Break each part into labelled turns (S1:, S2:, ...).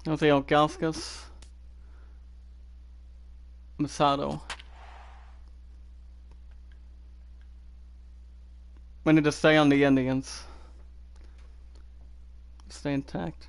S1: Jose Ilgauskas. Masato. We need to stay on the Indians. Stay intact.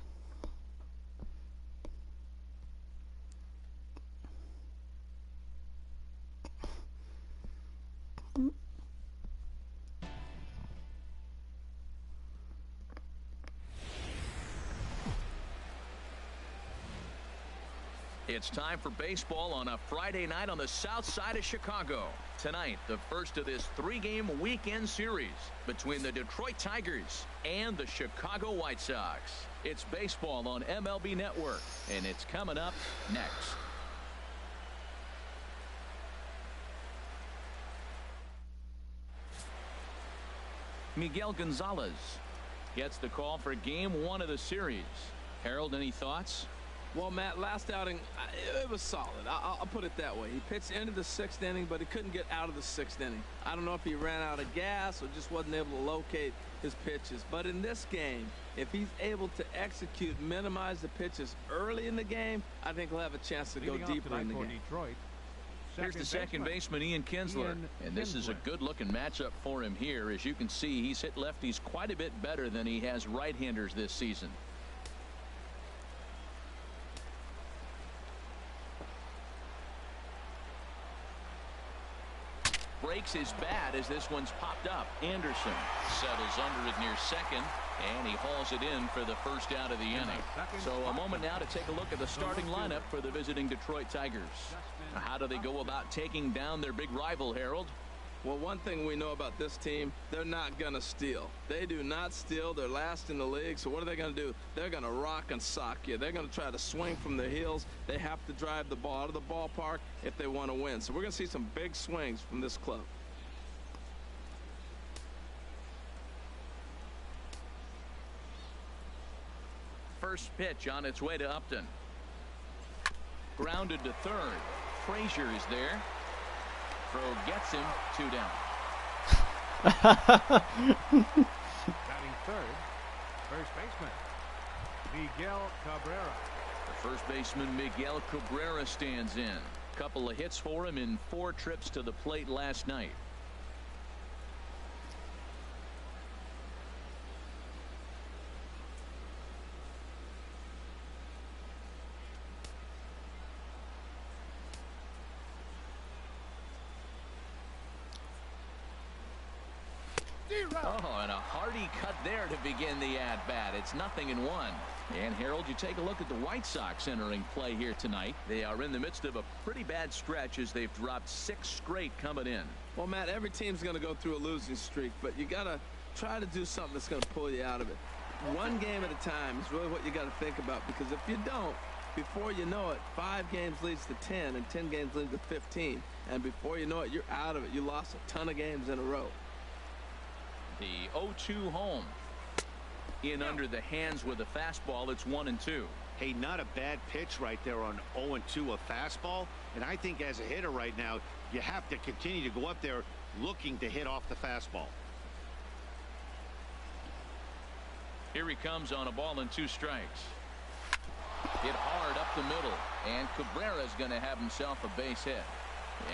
S2: It's time for baseball on a Friday night on the south side of Chicago. Tonight, the first of this three-game weekend series between the Detroit Tigers and the Chicago White Sox. It's baseball on MLB Network, and it's coming up next. Miguel Gonzalez gets the call for game one of the series. Harold, any thoughts?
S3: Well, Matt, last outing, it was solid. I'll put it that way. He pitched into the sixth inning, but he couldn't get out of the sixth inning. I don't know if he ran out of gas or just wasn't able to locate his pitches. But in this game, if he's able to execute, minimize the pitches early in the game, I think he'll have a chance to go deeper in the game.
S4: Detroit.
S2: Here's the second baseman, Ian Kinsler. And this is a good-looking matchup for him here. As you can see, he's hit lefties quite a bit better than he has right-handers this season. Breaks his bat as this one's popped up. Anderson settles under it near second, and he hauls it in for the first out of the inning. So a moment now to take a look at the starting lineup for the visiting Detroit Tigers. How do they go about taking down their big rival, Harold?
S3: Well, one thing we know about this team, they're not going to steal. They do not steal. They're last in the league. So what are they going to do? They're going to rock and sock you. They're going to try to swing from their heels. They have to drive the ball out of the ballpark if they want to win. So we're going to see some big swings from this club.
S2: First pitch on its way to Upton. Grounded to third. Frazier is there. Throw gets him, 2 down.
S4: Batting third, first baseman Miguel Cabrera.
S2: The first baseman Miguel Cabrera stands in. Couple of hits for him in 4 trips to the plate last night. Oh, and a hearty cut there to begin the at-bat. It's 0-1. And, Harold, you take a look at the White Sox entering play here tonight. They are in the midst of a pretty bad stretch as they've dropped 6 straight coming in.
S3: Well, Matt, every team's going to go through a losing streak, but you got to try to do something that's going to pull you out of it. One game at a time is really what you got to think about, because if you don't, before you know it, 5 games leads to 10, and 10 games leads to 15. And before you know it, you're out of it. You lost a ton of games in a row.
S2: The 0-2 home. In under the hands with a fastball. It's 1-2.
S5: Hey, not a bad pitch right there on 0-2, a fastball. And I think as a hitter right now, you have to continue to go up there looking to hit off the fastball.
S2: Here he comes on a ball and 2 strikes. Hit hard up the middle, and Cabrera's going to have himself a base hit.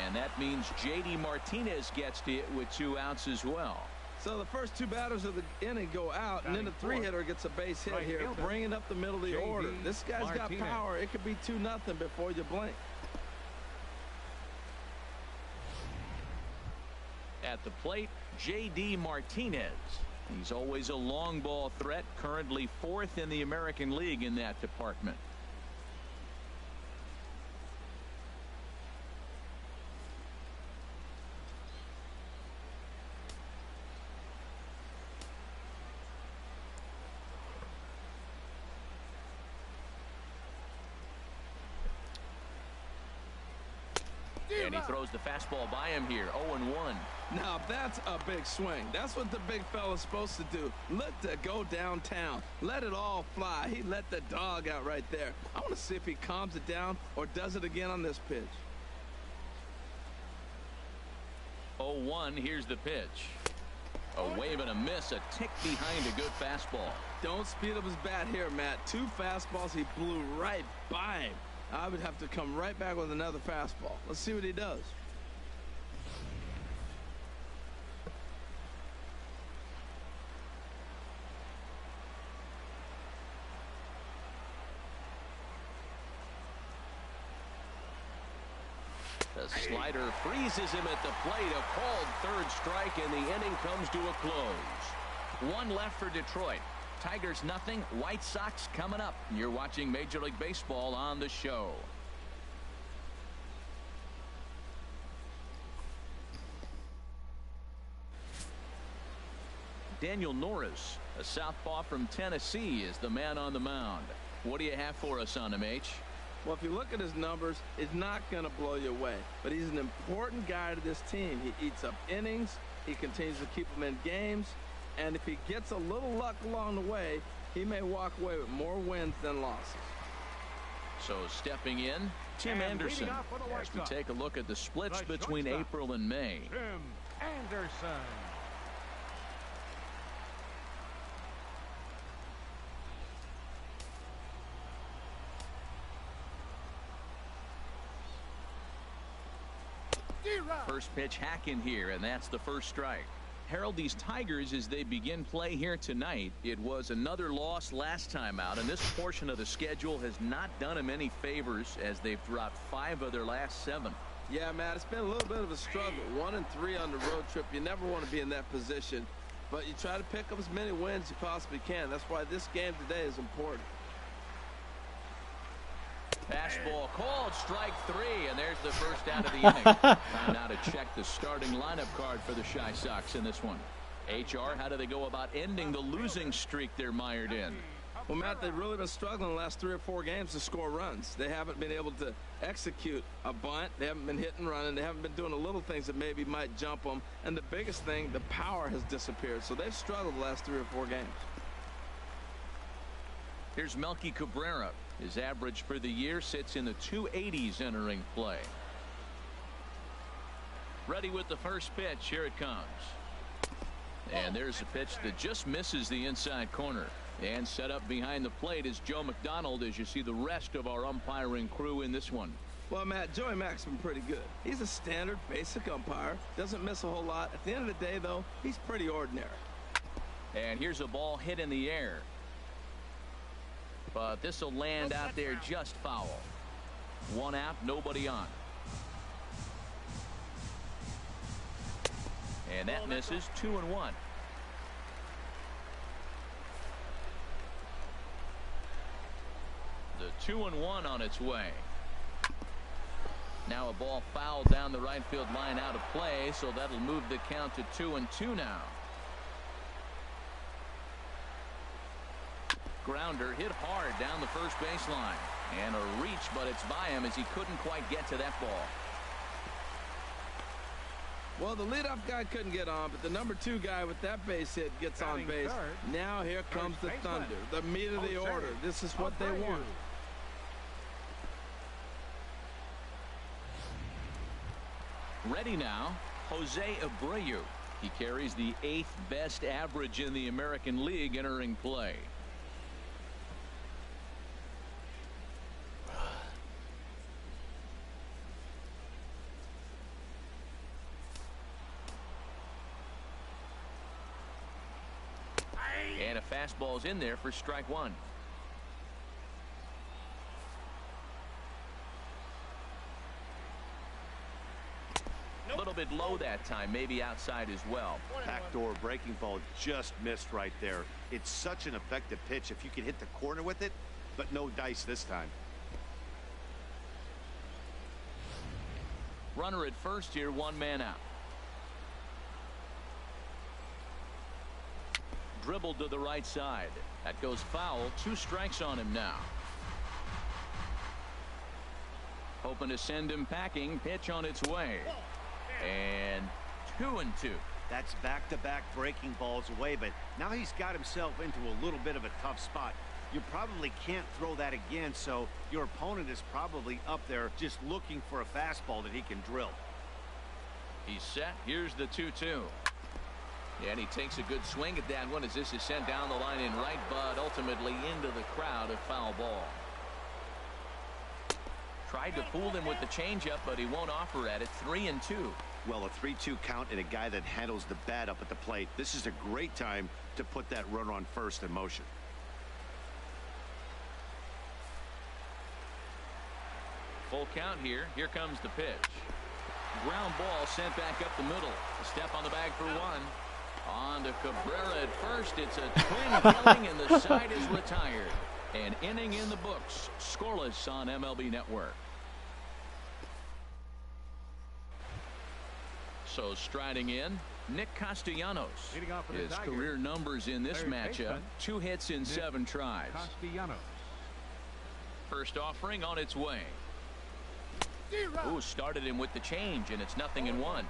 S2: And that means J.D. Martinez gets to it with 2 outs as well.
S3: So the first 2 batters of the inning go out, and then the 3-hitter gets a base hit here, bringing up the middle of the order. This guy's got power. It could be 2-0 before you blink.
S2: At the plate, J.D. Martinez. He's always a long ball threat, currently 4th in the American League in that department. And he throws the fastball by him here. 0-1.
S3: Now that's a big swing. That's what the big fella's supposed to do. Let the go downtown. Let it all fly. He let the dog out right there. I want to see if he calms it down or does it again on this pitch.
S2: 0-1. Here's the pitch. A wave and a miss. A tick behind a good fastball.
S3: Don't speed up his bat here, Matt. 2 fastballs, he blew right by him. I would have to come right back with another fastball. Let's see what he does.
S2: The slider freezes him at the plate. A called third strike, and the inning comes to a close. 1 left for Detroit. Tigers nothing. White Sox coming up. You're watching Major League Baseball on the show. Daniel Norris, a southpaw from Tennessee, is the man on the mound. What do you have for us on him, H?
S3: Well, if you look at his numbers, it's not going to blow you away. But he's an important guy to this team. He eats up innings. He continues to keep them in games. And if he gets a little luck along the way, he may walk away with more wins than losses.
S2: So stepping in, Tim
S4: And
S2: Anderson,
S4: leading off for the White
S2: as we
S4: Sox,
S2: take a look at the splits
S4: the
S2: between
S4: shortstop,
S2: April and May.
S4: Tim Anderson.
S2: First pitch hacking here, and that's the first strike. Harold, these Tigers, as they begin play here tonight, it was another loss last time out, and this portion of the schedule has not done them any favors as they've dropped 5 of their last 7.
S3: Yeah, Matt, it's been a little bit of a struggle. 1-3 on the road trip. You never want to be in that position, but you try to pick up as many wins as you possibly can. That's why this game today is important.
S2: Fastball called, strike 3, and there's the first out of the inning. Time now to check the starting lineup card for the Chi Sox in this one. HR, how do they go about ending the losing streak they're mired in?
S3: Well, Matt, they've really been struggling the last 3 or 4 games to score runs. They haven't been able to execute a bunt. They haven't been hitting, running. They haven't been doing the little things that maybe might jump them. And the biggest thing, the power has disappeared. So they've struggled the last 3 or 4 games.
S2: Here's Melky Cabrera. His average for the year sits in the 280s entering play. Ready with the first pitch. Here it comes. And there's a pitch that just misses the inside corner. And set up behind the plate is Joe McDonald as you see the rest of our umpiring crew in this one.
S3: Well, Matt, Joey Mack's been pretty good. He's a standard, basic umpire. Doesn't miss a whole lot. At the end of the day, though, he's pretty ordinary.
S2: And here's a ball hit in the air. But this will land out there just foul. 1 out, nobody on. And that misses. 2-1. The 2-1 on its way. Now a ball fouled down the right field line out of play, so that'll move the count to 2-2 now. Grounder hit hard down the first baseline. And a reach, but it's by him as he couldn't quite get to that ball.
S3: Well, the leadoff guy couldn't get on, but the number 2 guy with that base hit gets on base. Now here comes the Thunder, the meat of the order. This is what they want.
S2: Ready now, Jose Abreu. He carries the 8th best average in the American League entering play. And a fastball's in there for strike 1. A little bit low that time, maybe outside as well.
S5: Backdoor breaking ball just missed right there. It's such an effective pitch if you can hit the corner with it, but no dice this time.
S2: Runner at first here, 1 man out. Dribbled to the right side. That goes foul. 2 strikes on him now. Hoping to send him packing. Pitch on its way. And 2-2.
S5: That's back-to-back breaking balls away, but now he's got himself into a little bit of a tough spot. You probably can't throw that again, so your opponent is probably up there just looking for a fastball that he can drill.
S2: He's set. Here's the 2-2. And he takes a good swing at that one as this is sent down the line in right, but ultimately into the crowd, a foul ball. Tried to fool him with the changeup, but he won't offer at it. 3-2.
S5: Well, a 3-2 count and a guy that handles the bat up at the plate. This is a great time to put that runner on first in motion.
S2: Full count here. Here comes the pitch. Ground ball sent back up the middle. A step on the bag for one. On to Cabrera at first. It's a twin killing and the side is retired. An inning in the books. Scoreless on MLB Network. So striding in, Nick Castellanos. His career numbers in this matchup, 2 hits in 7 tries. First offering on its way. Ooh, started him with the change, and it's 0-1.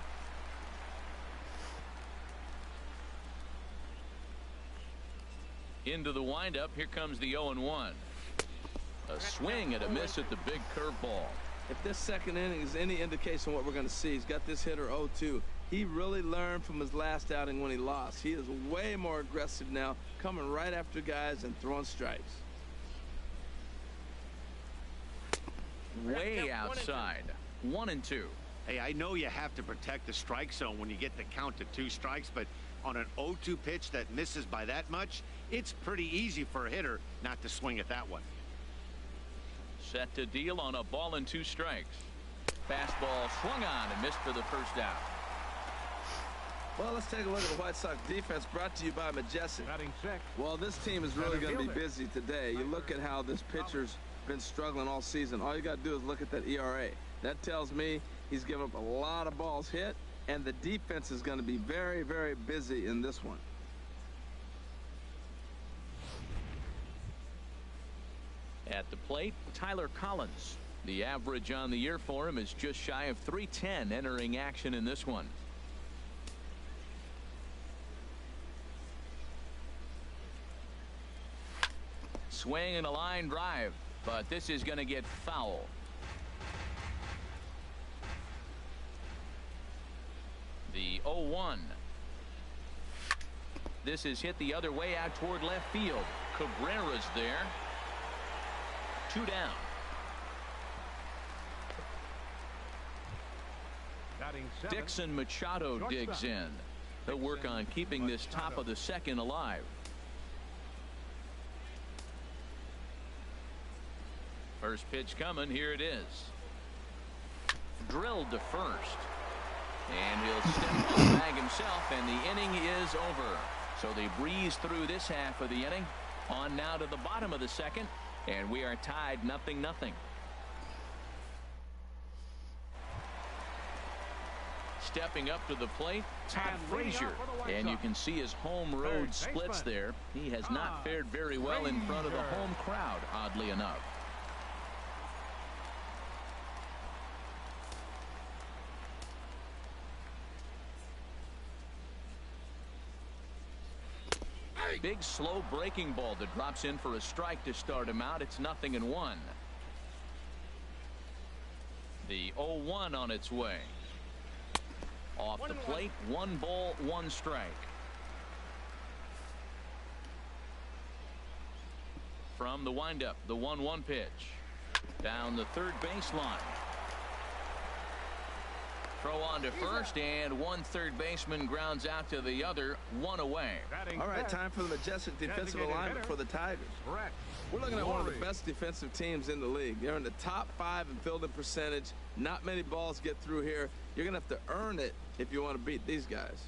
S2: Into the windup. Here comes the 0-1. A swing and a miss at the big curveball.
S3: If this second inning is any indication of what we're going to see, he's got this hitter 0-2. He really learned from his last outing when he lost. He is way more aggressive now, coming right after guys and throwing strikes.
S2: Way outside. 1-2.
S5: Hey, I know you have to protect the strike zone when you get the count to 2 strikes, but on an 0-2 pitch that misses by that much, it's pretty easy for a hitter not to swing at that one.
S2: Set to deal on a ball and 2 strikes. Fastball swung on and missed for the first out.
S3: Well, let's take a look at the White Sox defense, brought to you by Majestic. Well, this team is really going to be busy today. You look at how this pitcher's been struggling all season. All you got to do is look at that ERA. That tells me he's given up a lot of balls hit, and the defense is going to be very, very busy in this one.
S2: At the plate, Tyler Collins. The average on the year for him is just shy of .310 entering action in this one. Swing and a line drive, but this is going to get foul. The 0-1. This is hit the other way out toward left field. Cabrera's there. 2 down. Dixon Machado digs in. They'll work on keeping this top of the second alive. First pitch coming. Here it is. Drilled to first. And he'll step on the bag himself, and the inning is over. So they breeze through this half of the inning. On now to the bottom of the second, and we are tied 0-0. Stepping up to the plate, Todd Frazier, and you can see his home road splits there. He has not fared very well in front of the home crowd, oddly enough. Big slow breaking ball that drops in for a strike to start him out. It's 0-1. The 0-1 on its way. Off the plate, 1 ball, 1 strike. From the windup, the 1-1 pitch. Down the third baseline. Throw on to first, and one third baseman grounds out to the other, 1 away.
S3: All right, time for the Majestic defensive alignment for the Tigers. We're looking at one of the best defensive teams in the league. They're in the top 5 in fielding percentage. Not many balls get through here. You're going to have to earn it if you want to beat these guys.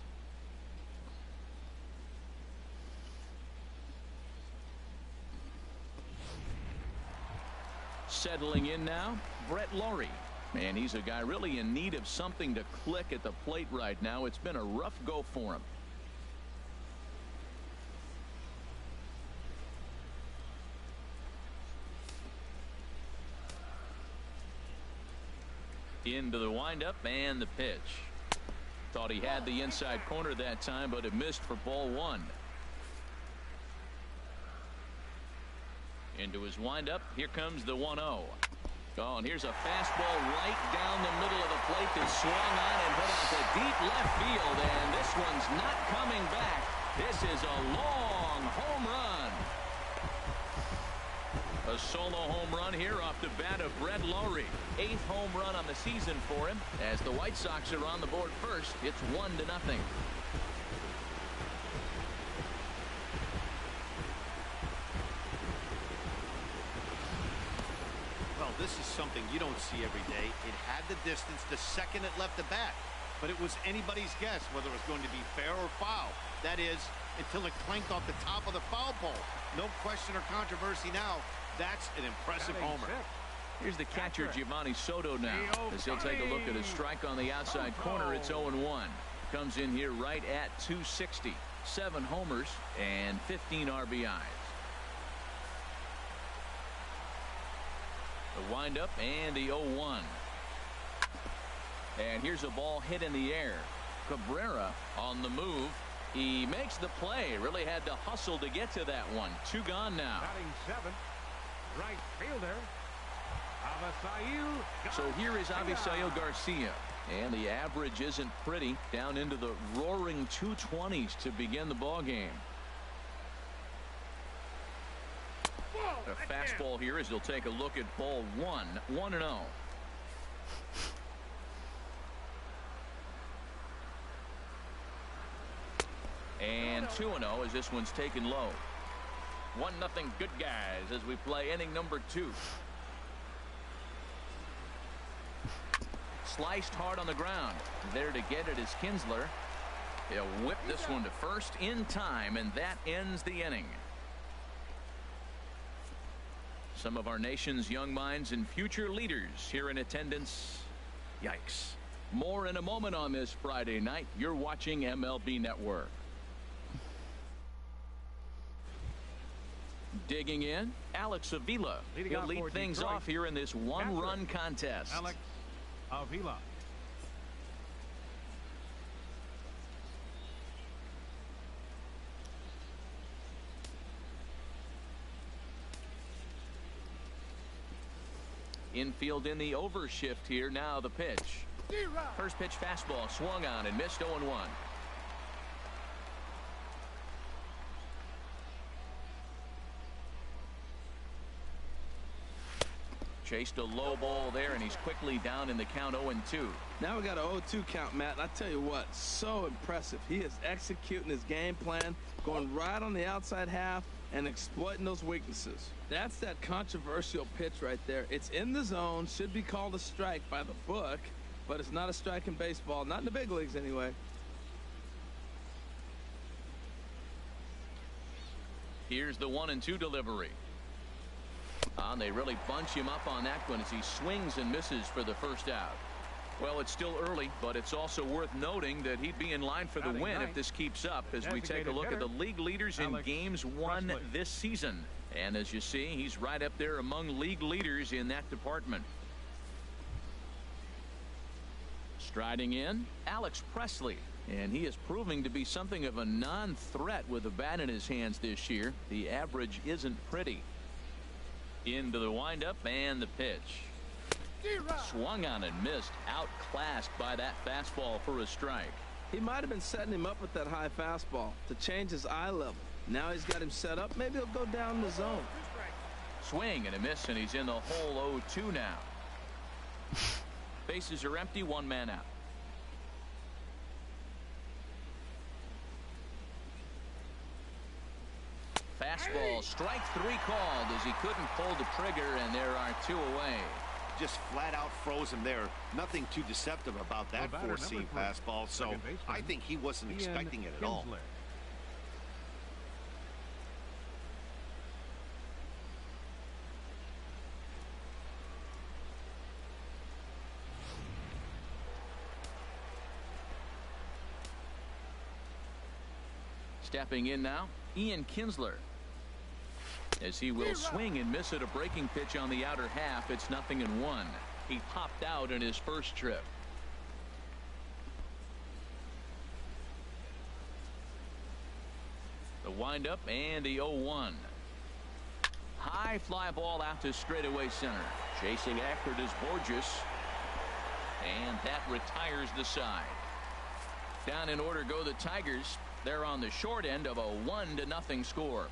S2: Settling in now, Brett Lawrie. Man, he's a guy really in need of something to click at the plate right now. It's been a rough go for him. Into the windup and the pitch. Thought he had the inside corner that time, but it missed for ball 1. Into his windup. Here comes the 1-0. Oh, and here's a fastball right down the middle of the plate that swung on and hit out to deep left field, and this one's not coming back. This is a long home run. A solo home run here off the bat of Brett Lowry. 8th home run on the season for him. As the White Sox are on the board first, it's 1-0.
S5: Well, this is something you don't see every day. It had the distance the second it left the bat, but it was anybody's guess whether it was going to be fair or foul. That is, until it clanked off the top of the foul pole. No question or controversy now. That's an impressive homer.
S2: Here's the catcher, Giovanni Soto, now, as he'll take a look at a strike on the outside corner. It's 0-1. Comes in here right at 260. 7 homers and 15 RBIs. The windup and the 0-1. And here's a ball hit in the air. Cabrera on the move. He makes the play. Really had to hustle to get to that one. 2 gone now.
S4: Batting 7th, right fielder, Avisail.
S2: So here is Avisail Garcia. And the average isn't pretty. Down into the roaring 220s to begin the ball game. A fastball here as he'll take a look at ball 1. 1-0. And 2-0 as this one's taken low. 1-0 good guys as we play inning number 2. Sliced hard on the ground. There to get it is Kinsler. He'll whip this one to first in time, and that ends the inning. Some of our nation's young minds and future leaders here in attendance. Yikes. More in a moment on this Friday night. You're watching MLB Network. Digging in, Alex Avila. He'll lead things off here in this one-run contest.
S4: Alex Avila.
S2: Infield in the overshift here. Now the pitch. First pitch fastball swung on and missed. 0-1. Chased a low ball there, and he's quickly down in the count. 0-2.
S3: Now we got a 0-2 count, Matt. I tell you what, so impressive. He is executing his game plan, going right on the outside half and exploiting those weaknesses. That's that controversial pitch right there. It's in the zone, should be called a strike by the book, but it's not a strike in baseball, not in the big leagues anyway.
S2: Here's the 1-2 delivery. And they really bunch him up on that one as he swings and misses for the first out. Well, it's still early, but it's also worth noting that he'd be in line for the win if this keeps up as we take a look at the league leaders in games won this season. And as you see, he's right up there among league leaders in that department. Striding in, Alex Presley. And he is proving to be something of a non-threat with the bat in his hands this year. The average isn't pretty. Into the windup and the pitch. Swung on and missed. Outclassed by that fastball for a strike.
S3: He might have been setting him up with that high fastball to change his eye level. Now he's got him set up. Maybe he'll go down the zone.
S2: Swing and a miss, and he's in the hole. 0-2 now. Bases are empty. 1 man out. Fastball, strike 3 called as he couldn't pull the trigger, and there are 2 away.
S5: Just flat out froze him there. Nothing too deceptive about that four-seam fastball, so I think he wasn't expecting it at all.
S2: Stepping in now, Ian Kinsler. As he will swing and miss at a breaking pitch on the outer half. It's 0-1. He popped out in his first trip. The windup and the 0-1. High high fly ball out to straightaway center. Chasing after it is Borges. And that retires the side. Down in order go the Tigers. They're on the short end of a 1-0 score.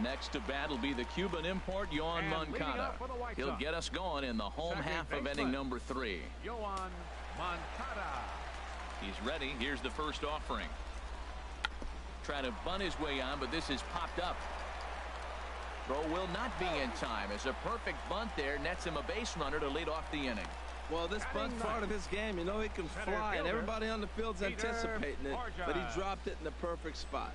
S2: Next to bat will be the Cuban import, Yoan Moncada. He'll get us going in the home half of inning number 3.
S4: Yoan Moncada.
S2: He's ready. Here's the first offering. Trying to bunt his way on, but this is popped up. Throw will not be in time as a perfect bunt there nets him a base runner to lead off the inning.
S3: Well, this bunt part of his game, you know he can fly, and everybody on the field's anticipating it, but he dropped it in the perfect spot.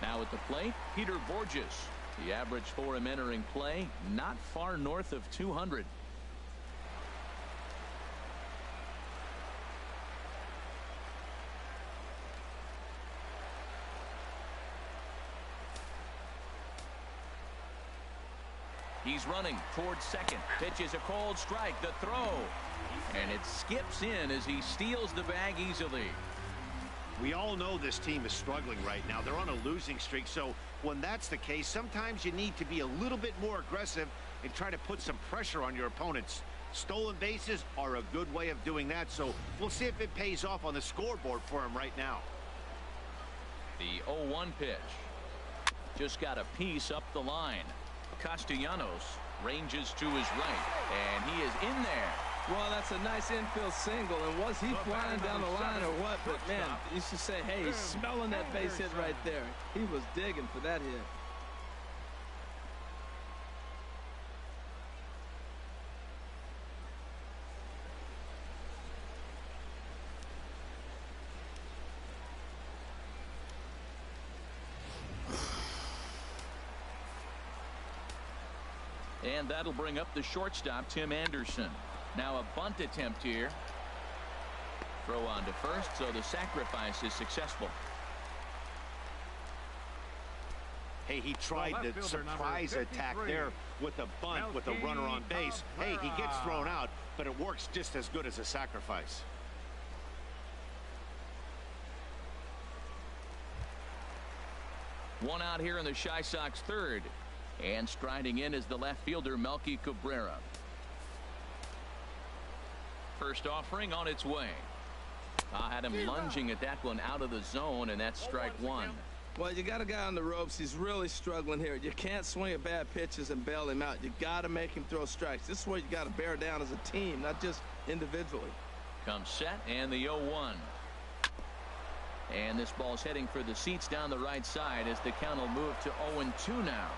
S2: Now at the plate, Peter Borges. The average for him entering play, not far north of 200. He's running towards second. Pitch is a cold strike. The throw. And it skips in as he steals the bag easily.
S5: We all know this team is struggling right now. They're on a losing streak, so when that's the case, sometimes you need to be a little bit more aggressive and try to put some pressure on your opponents. Stolen bases are a good way of doing that, so we'll see if it pays off on the scoreboard for him right now.
S2: The 0-1 pitch. Just got a piece up the line. Castellanos ranges to his right, and he is in there.
S3: Well, that's a nice infield single, and was he flying down the line or what? But, man, you should say, hey, he's smelling that base hit right there. He was digging for that hit.
S2: And that'll bring up the shortstop, Tim Anderson. Now a bunt attempt here. Throw on to first, so the sacrifice is successful.
S5: Hey, he tried the surprise attack there with a bunt with a runner on base. Hey, he gets thrown out, but it works just as good as a sacrifice.
S2: One out here in the Chi Sox third. And striding in is the left fielder, Melky Cabrera. First offering on its way. Had him lunging at that one out of the zone, and that's strike one.
S3: Well, you got a guy on the ropes. He's really struggling here. You can't swing at bad pitches and bail him out. You got to make him throw strikes. This is where you got to bear down as a team, not just individually.
S2: Comes set, and the 0-1. And this ball's heading for the seats down the right side as the count will move to 0-2 now.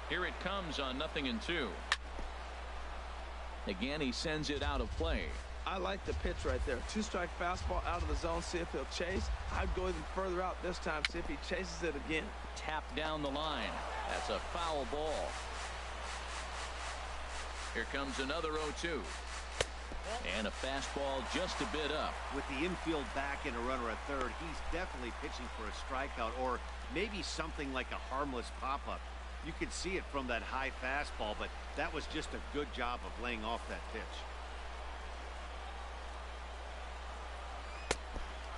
S2: Here it comes on 0-2. Again, he sends it out of play.
S3: I like the pitch right there. Two-strike fastball out of the zone. See if he'll chase. I'd go even further out this time. See if he chases it again.
S2: Tapped down the line. That's a foul ball. Here comes another 0-2. And a fastball just a bit up.
S5: With the infield back and a runner at third, he's definitely pitching for a strikeout or maybe something like a harmless pop-up. You could see it from that high fastball, but that was just a good job of laying off that pitch.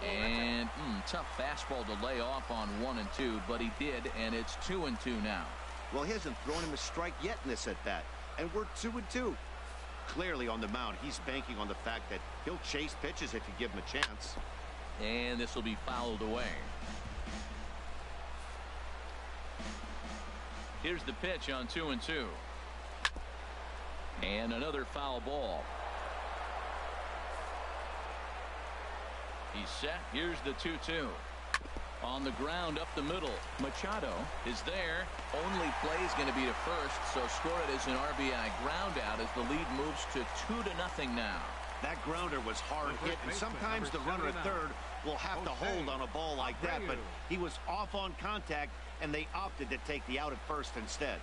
S2: And tough fastball to lay off on 1 and 2, but he did, and it's 2 and 2 now.
S5: Well, he hasn't thrown him a strike yet in this at bat, and we're 2 and 2. Clearly on the mound, he's banking on the fact that he'll chase pitches if you give him a chance.
S2: And this will be fouled away. Here's the pitch on 2 and 2. And another foul ball. He's set. Here's the 2-2. On the ground up the middle. Machado is there. Only play is going to be to first, so score it as an RBI ground out as the lead moves to 2-0 now.
S5: That grounder was hard hit, and sometimes the runner at third will have to hold on a ball like that, but he was off on contact, and they opted to take the out at first instead.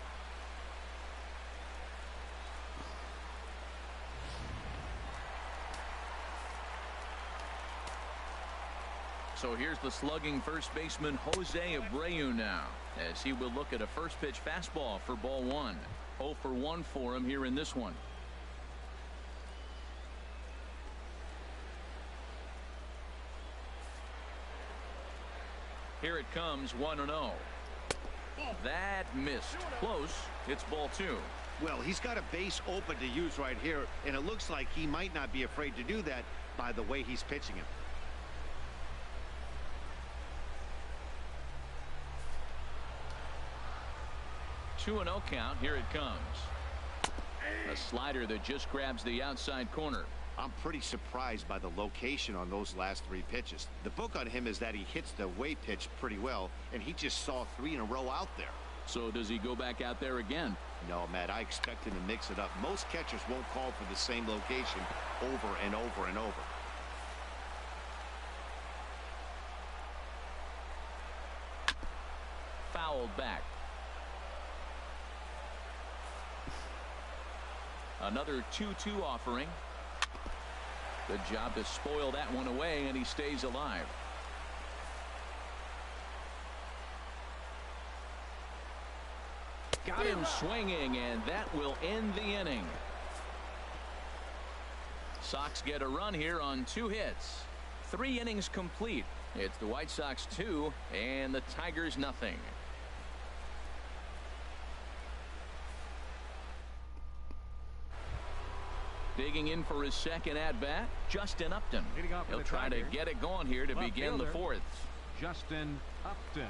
S2: So here's the slugging first baseman Jose Abreu now. as he will look at a first pitch fastball for ball one. 0 for 1 for him here in this one. Here it comes, 1-0. That missed. Close. It's ball two.
S5: Well, he's got a base open to use right here, and it looks like he might not be afraid to do that by the way he's pitching him.
S2: 2-0 count. Here it comes. A slider that just grabs the outside corner.
S5: I'm pretty surprised by the location on those last 3 pitches. The book on him is that he hits the way pitch pretty well, and he just saw 3 in a row out there.
S2: So does he go back out there again?
S5: No, Matt, I expect him to mix it up. Most catchers won't call for the same location over and over and over.
S2: Fouled back. Another 2-2 offering. Good job to spoil that one away, and he stays alive. Got him swinging, and that will end the inning. Sox get a run here on 2 hits. 3 innings complete. It's the White Sox 2 and the Tigers nothing. Digging in for his second at-bat, Justin Upton. He'll try to get it going here to begin the 4th.
S4: Justin Upton.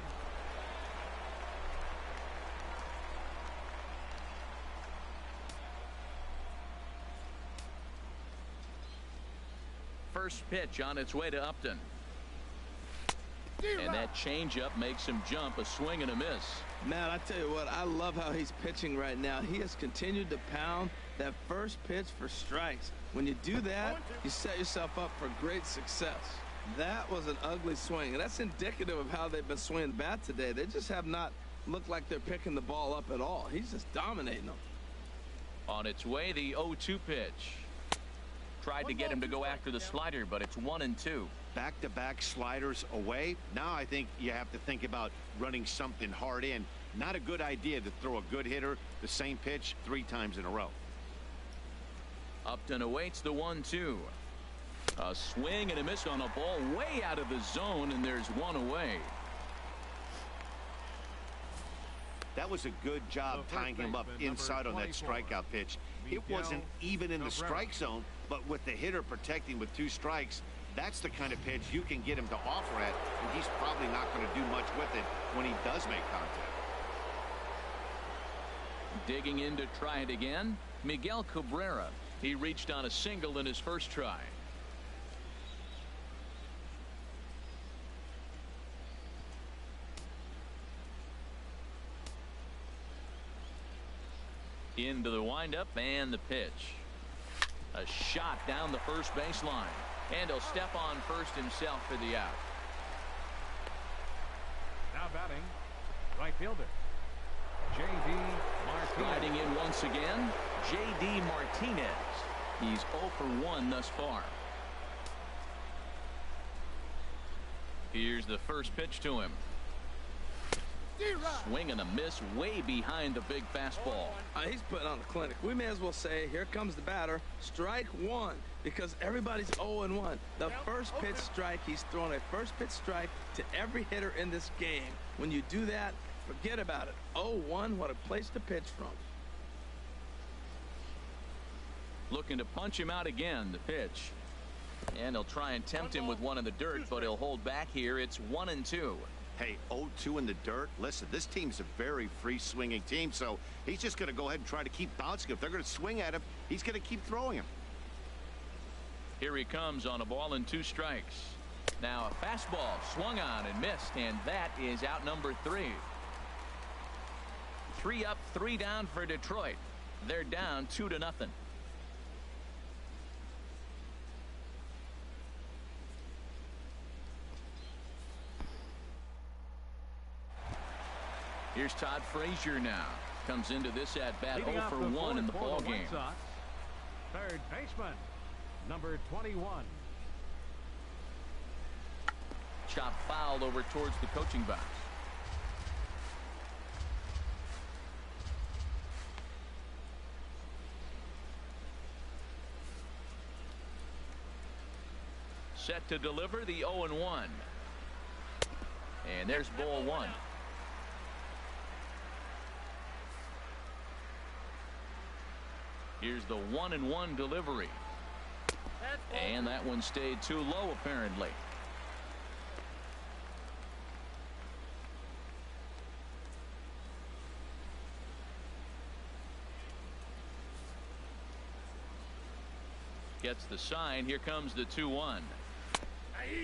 S2: First pitch on its way to Upton. And that changeup makes him jump. A swing and a miss.
S3: Man, I tell you what, I love how he's pitching right now. He has continued to pound that first pitch for strikes. When you do that, you set yourself up for great success. That was an ugly swing, and that's indicative of how they've been swinging the bat today. They just have not looked like they're picking the ball up at all. He's just dominating them.
S2: On its way, the 0-2 pitch. Tried to get him to go after the slider, but it's 1-2.
S5: Back-to-back sliders away. Now I think you have to think about running something hard in. Not a good idea to throw a good hitter the same pitch 3 times in a row.
S2: Upton awaits the 1-2. A swing and a miss on a ball way out of the zone, and there's 1 away.
S5: That was a good job tying him up inside on that strikeout pitch. It wasn't even in the strike zone, but with the hitter protecting with 2 strikes, that's the kind of pitch you can get him to offer at, and he's probably not going to do much with it when he does make contact.
S2: Digging in to try it again, Miguel Cabrera. He reached on a single in his first try. Into the windup and the pitch. A shot down the first baseline. And he'll step on first himself for the out.
S4: Now batting, right fielder, J.D. Martinez.
S2: Riding in once again, J.D. Martinez. He's 0 for 1 thus far. Here's the first pitch to him. Swing and a miss way behind the big fastball.
S3: He's putting on a clinic. We may as well say, here comes the batter. Strike 1, because everybody's 0-1. The first pitch strike, he's throwing a first pitch strike to every hitter in this game. When you do that, forget about it. 0-1, what a place to pitch from.
S2: Looking to punch him out again, the pitch. And he'll try and tempt him with one in the dirt, but he'll hold back here. It's 1-2.
S5: Hey, 0-2 in the dirt. Listen, this team's a very free-swinging team, so he's just going to go ahead and try to keep bouncing. If they're going to swing at him, he's going to keep throwing him.
S2: Here he comes on a ball and 2 strikes. Now a fastball swung on and missed, and that is out number 3. 3 up, 3 down for Detroit. They're down 2-0. Here's Todd Frazier now. Comes into this at bat 0 for 1 in the ball game.
S4: Third baseman, number 21.
S2: Chop fouled over towards the coaching box. Set to deliver the 0-1. And there's ball one. Here's the 1-1 delivery. And that one stayed too low, apparently. Gets the sign. Here comes the 2-1.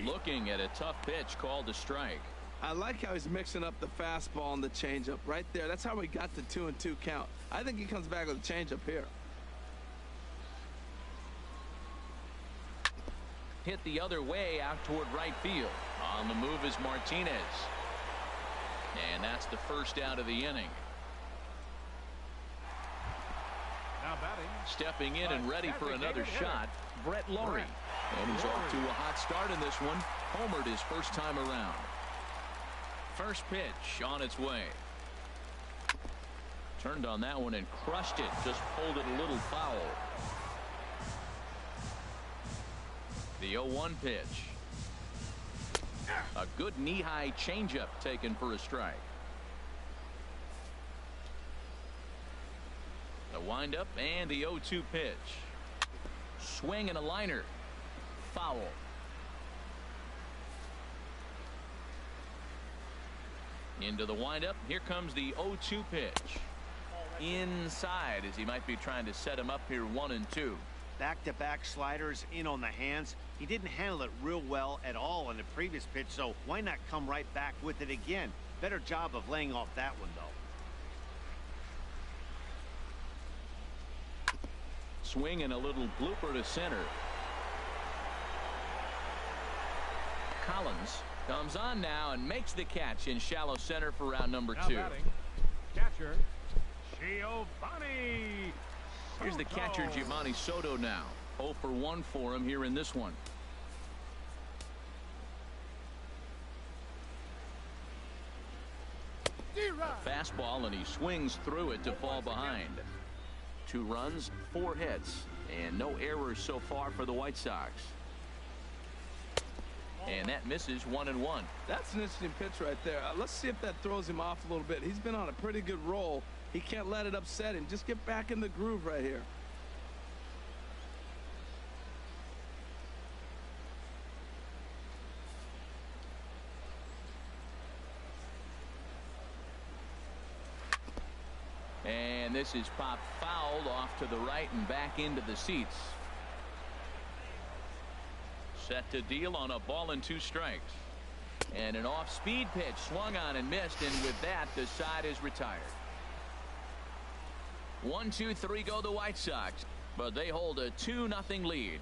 S2: Looking at a tough pitch called a strike.
S3: I like how he's mixing up the fastball and the changeup right there. That's how we got the 2-2 count. I think he comes back with a changeup here.
S2: Hit the other way out toward right field. On the move is Martinez. And that's the first out of the inning.
S4: Now batting.
S2: Stepping in and ready for another shot, Brett Lawrie. And he's off to a hot start in this one. Homered his first time around. First pitch on its way. Turned on that one and crushed it. Just pulled it a little foul. The 0-1 pitch. A good knee-high changeup taken for a strike. The windup and the 0-2 pitch. Swing and a liner. Foul. Into the windup. Here comes the 0-2 pitch. Inside, as he might be trying to set him up here 1-2.
S5: Back-to-back sliders in on the hands. He didn't handle it real well at all in the previous pitch, so why not come right back with it again? Better job of laying off that one, though.
S2: Swing and a little blooper to center. Collins comes on now and makes the catch in shallow center for round number
S4: Now
S2: 2.
S4: batting. Catcher Giovanni
S2: Here's the catcher Giovanni Soto now. 0 for 1 for him here in this one. A fastball, and he swings through it to fall behind. 2 runs, 4 hits, and no errors so far for the White Sox. And that misses 1-1.
S3: That's an interesting pitch right there. Let's see if that throws him off a little bit. He's been on a pretty good roll. He can't let it upset him. Just get back in the groove right here.
S2: And this is popped fouled off to the right and back into the seats. Set to deal on a ball and 2 strikes. And an off-speed pitch swung on and missed, and with that the side is retired. 1, 2, 3 go the White Sox, but they hold a 2-0 lead.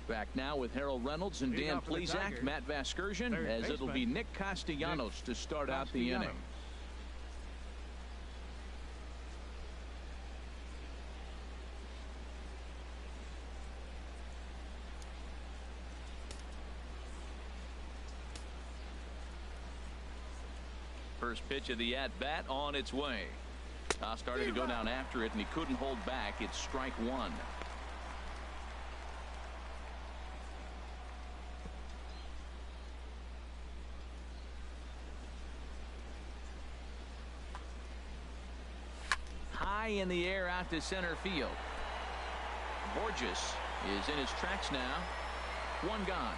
S2: Back now with Harold Reynolds and
S4: Lead
S2: Dan
S4: off for the
S2: Plesac,
S4: Tigers.
S2: Matt Vasgersian,
S4: Third
S2: as it'll be
S4: baseman,
S2: Nick Castellanos to start out the
S4: Castellanos.
S2: inning. First pitch of the at-bat on its way. Started to go down after it, and he couldn't hold back. It's strike 1. High in the air out to center field. Borges is in his tracks now. 1 gone.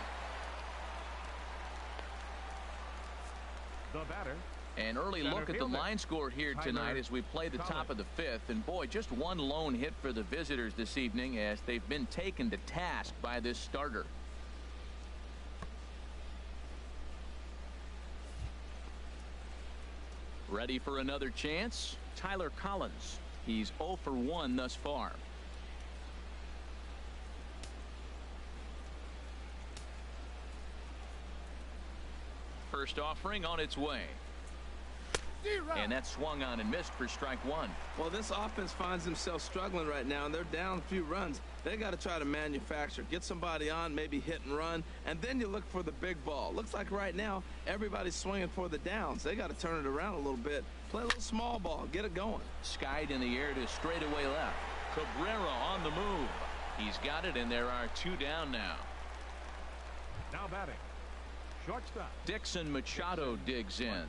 S4: The batter.
S2: An early
S4: Center
S2: look at the
S4: fielder,
S2: line score here
S4: Tyler
S2: tonight as we play the top of the 5th. And boy, just 1 lone hit for the visitors this evening as they've been taken to task by this starter. Ready for another chance? Tyler Collins. He's 0 for 1 thus far. First offering on its way. And that swung on and missed for strike one.
S3: Well, this offense finds themselves struggling right now, and they're down a few runs. They got to try to manufacture, get somebody on, maybe hit and run, and then you look for the big ball. Looks like right now everybody's swinging for the downs. They got to turn it around a little bit, play a little small ball, get it going.
S2: Skied in the air to straightaway left. Cabrera on the move. He's got it, and there are two down now.
S4: Now batting. Shortstop.
S2: Dixon Machado digs in.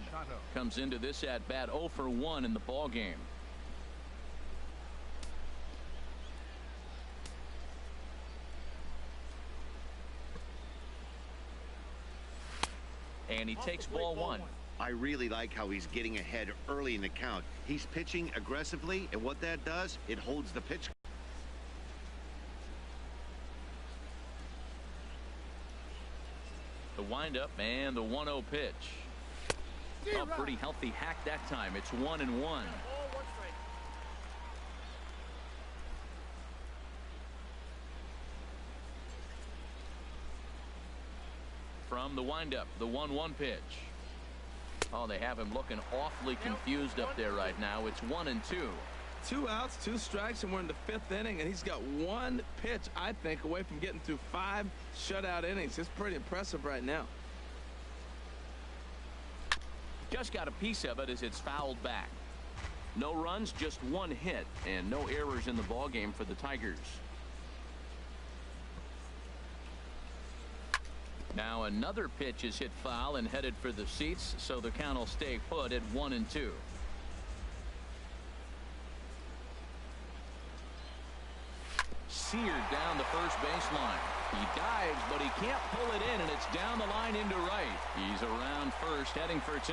S2: Comes into this at bat 0 for 1 in the ball game. And he takes ball one.
S5: I really like how he's getting ahead early in the count. He's pitching aggressively, and what that does, it holds the pitch.
S2: The windup and the 1-0 pitch. A pretty healthy hack that time. It's 1-1. From the windup, the 1-1 pitch. Oh, they have him looking awfully confused up there right now. It's 1-2.
S3: 2 outs, 2 strikes, and we're in the 5th inning, and he's got 1 pitch, I think, away from getting through 5 shutout innings. It's pretty impressive right now.
S2: Just got a piece of it as it's fouled back. No runs, just 1 hit, and no errors in the ball game for the Tigers. Now another pitch is hit foul and headed for the seats, so the count will stay put at 1-2. Seared down the first baseline. He dives, but he can't pull it in, and it's down the line into right. He's around first, heading for 2.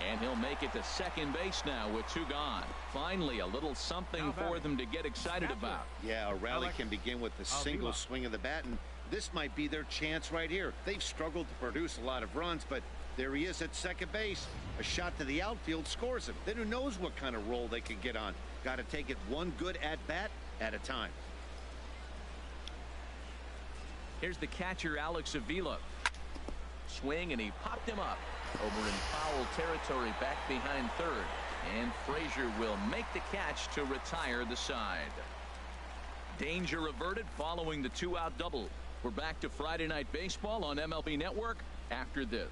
S2: And he'll make it to second base now with 2 gone. Finally, a little something for them to get excited about.
S5: Yeah, a rally can begin with a single swing of the bat, and this might be their chance right here. They've struggled to produce a lot of runs, but there he is at second base. A shot to the outfield scores him. Then who knows what kind of roll they could get on. Got to take it one good at-bat at a time.
S2: Here's the catcher, Alex Avila. Swing, and he popped him up over in foul territory back behind third. And Frazier will make the catch to retire the side. Danger averted following the 2-out double. We're back to Friday Night Baseball on MLB Network after this.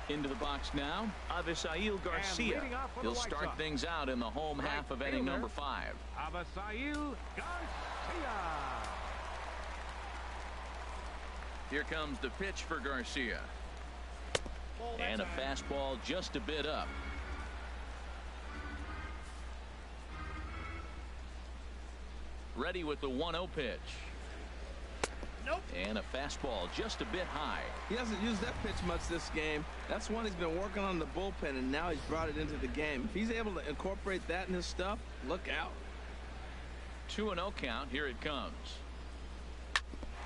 S2: Into the box now, Avisail Garcia. He'll start things out in the home half of inning number 5.
S4: Avisail Garcia.
S2: Here comes the pitch for Garcia. And a fastball just a bit up. Ready with the 1-0 pitch. And a fastball just a bit high.
S3: He hasn't used that pitch much this game. That's one he's been working on the bullpen, and now he's brought it into the game. If he's able to incorporate that in his stuff, look out.
S2: 2-0 count. Here it comes.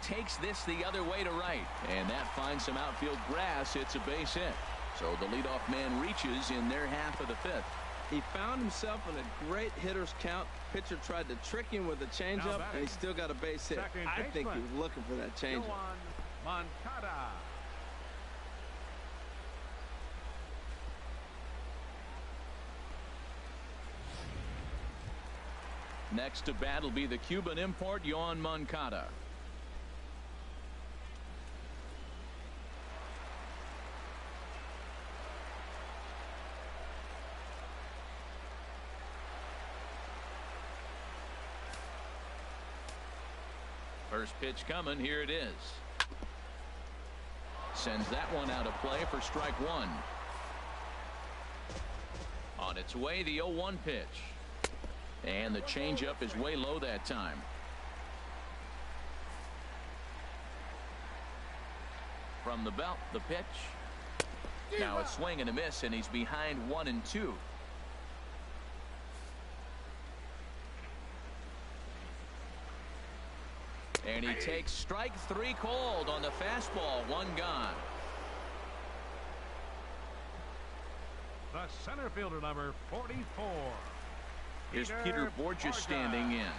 S2: Takes this the other way to right, and that finds some outfield grass. It's a base hit. So the leadoff man reaches in their half of the 5th.
S3: He found himself in a great hitter's count. Pitcher tried to trick him with a changeup, and he still got a base hit. I think he was looking for that changeup.
S4: Moncada.
S2: Next to bat will be the Cuban import, Yoan Moncada. First pitch coming. Here it is. Sends that one out of play for strike 1. On its way, the 0-1 pitch. And the changeup is way low that time. From the belt, the pitch. Now a swing and a miss, and he's behind 1-2. And he takes strike 3 cold on the fastball. 1 gone.
S4: The center fielder, number 44.
S2: Here's Peter Borges standing in.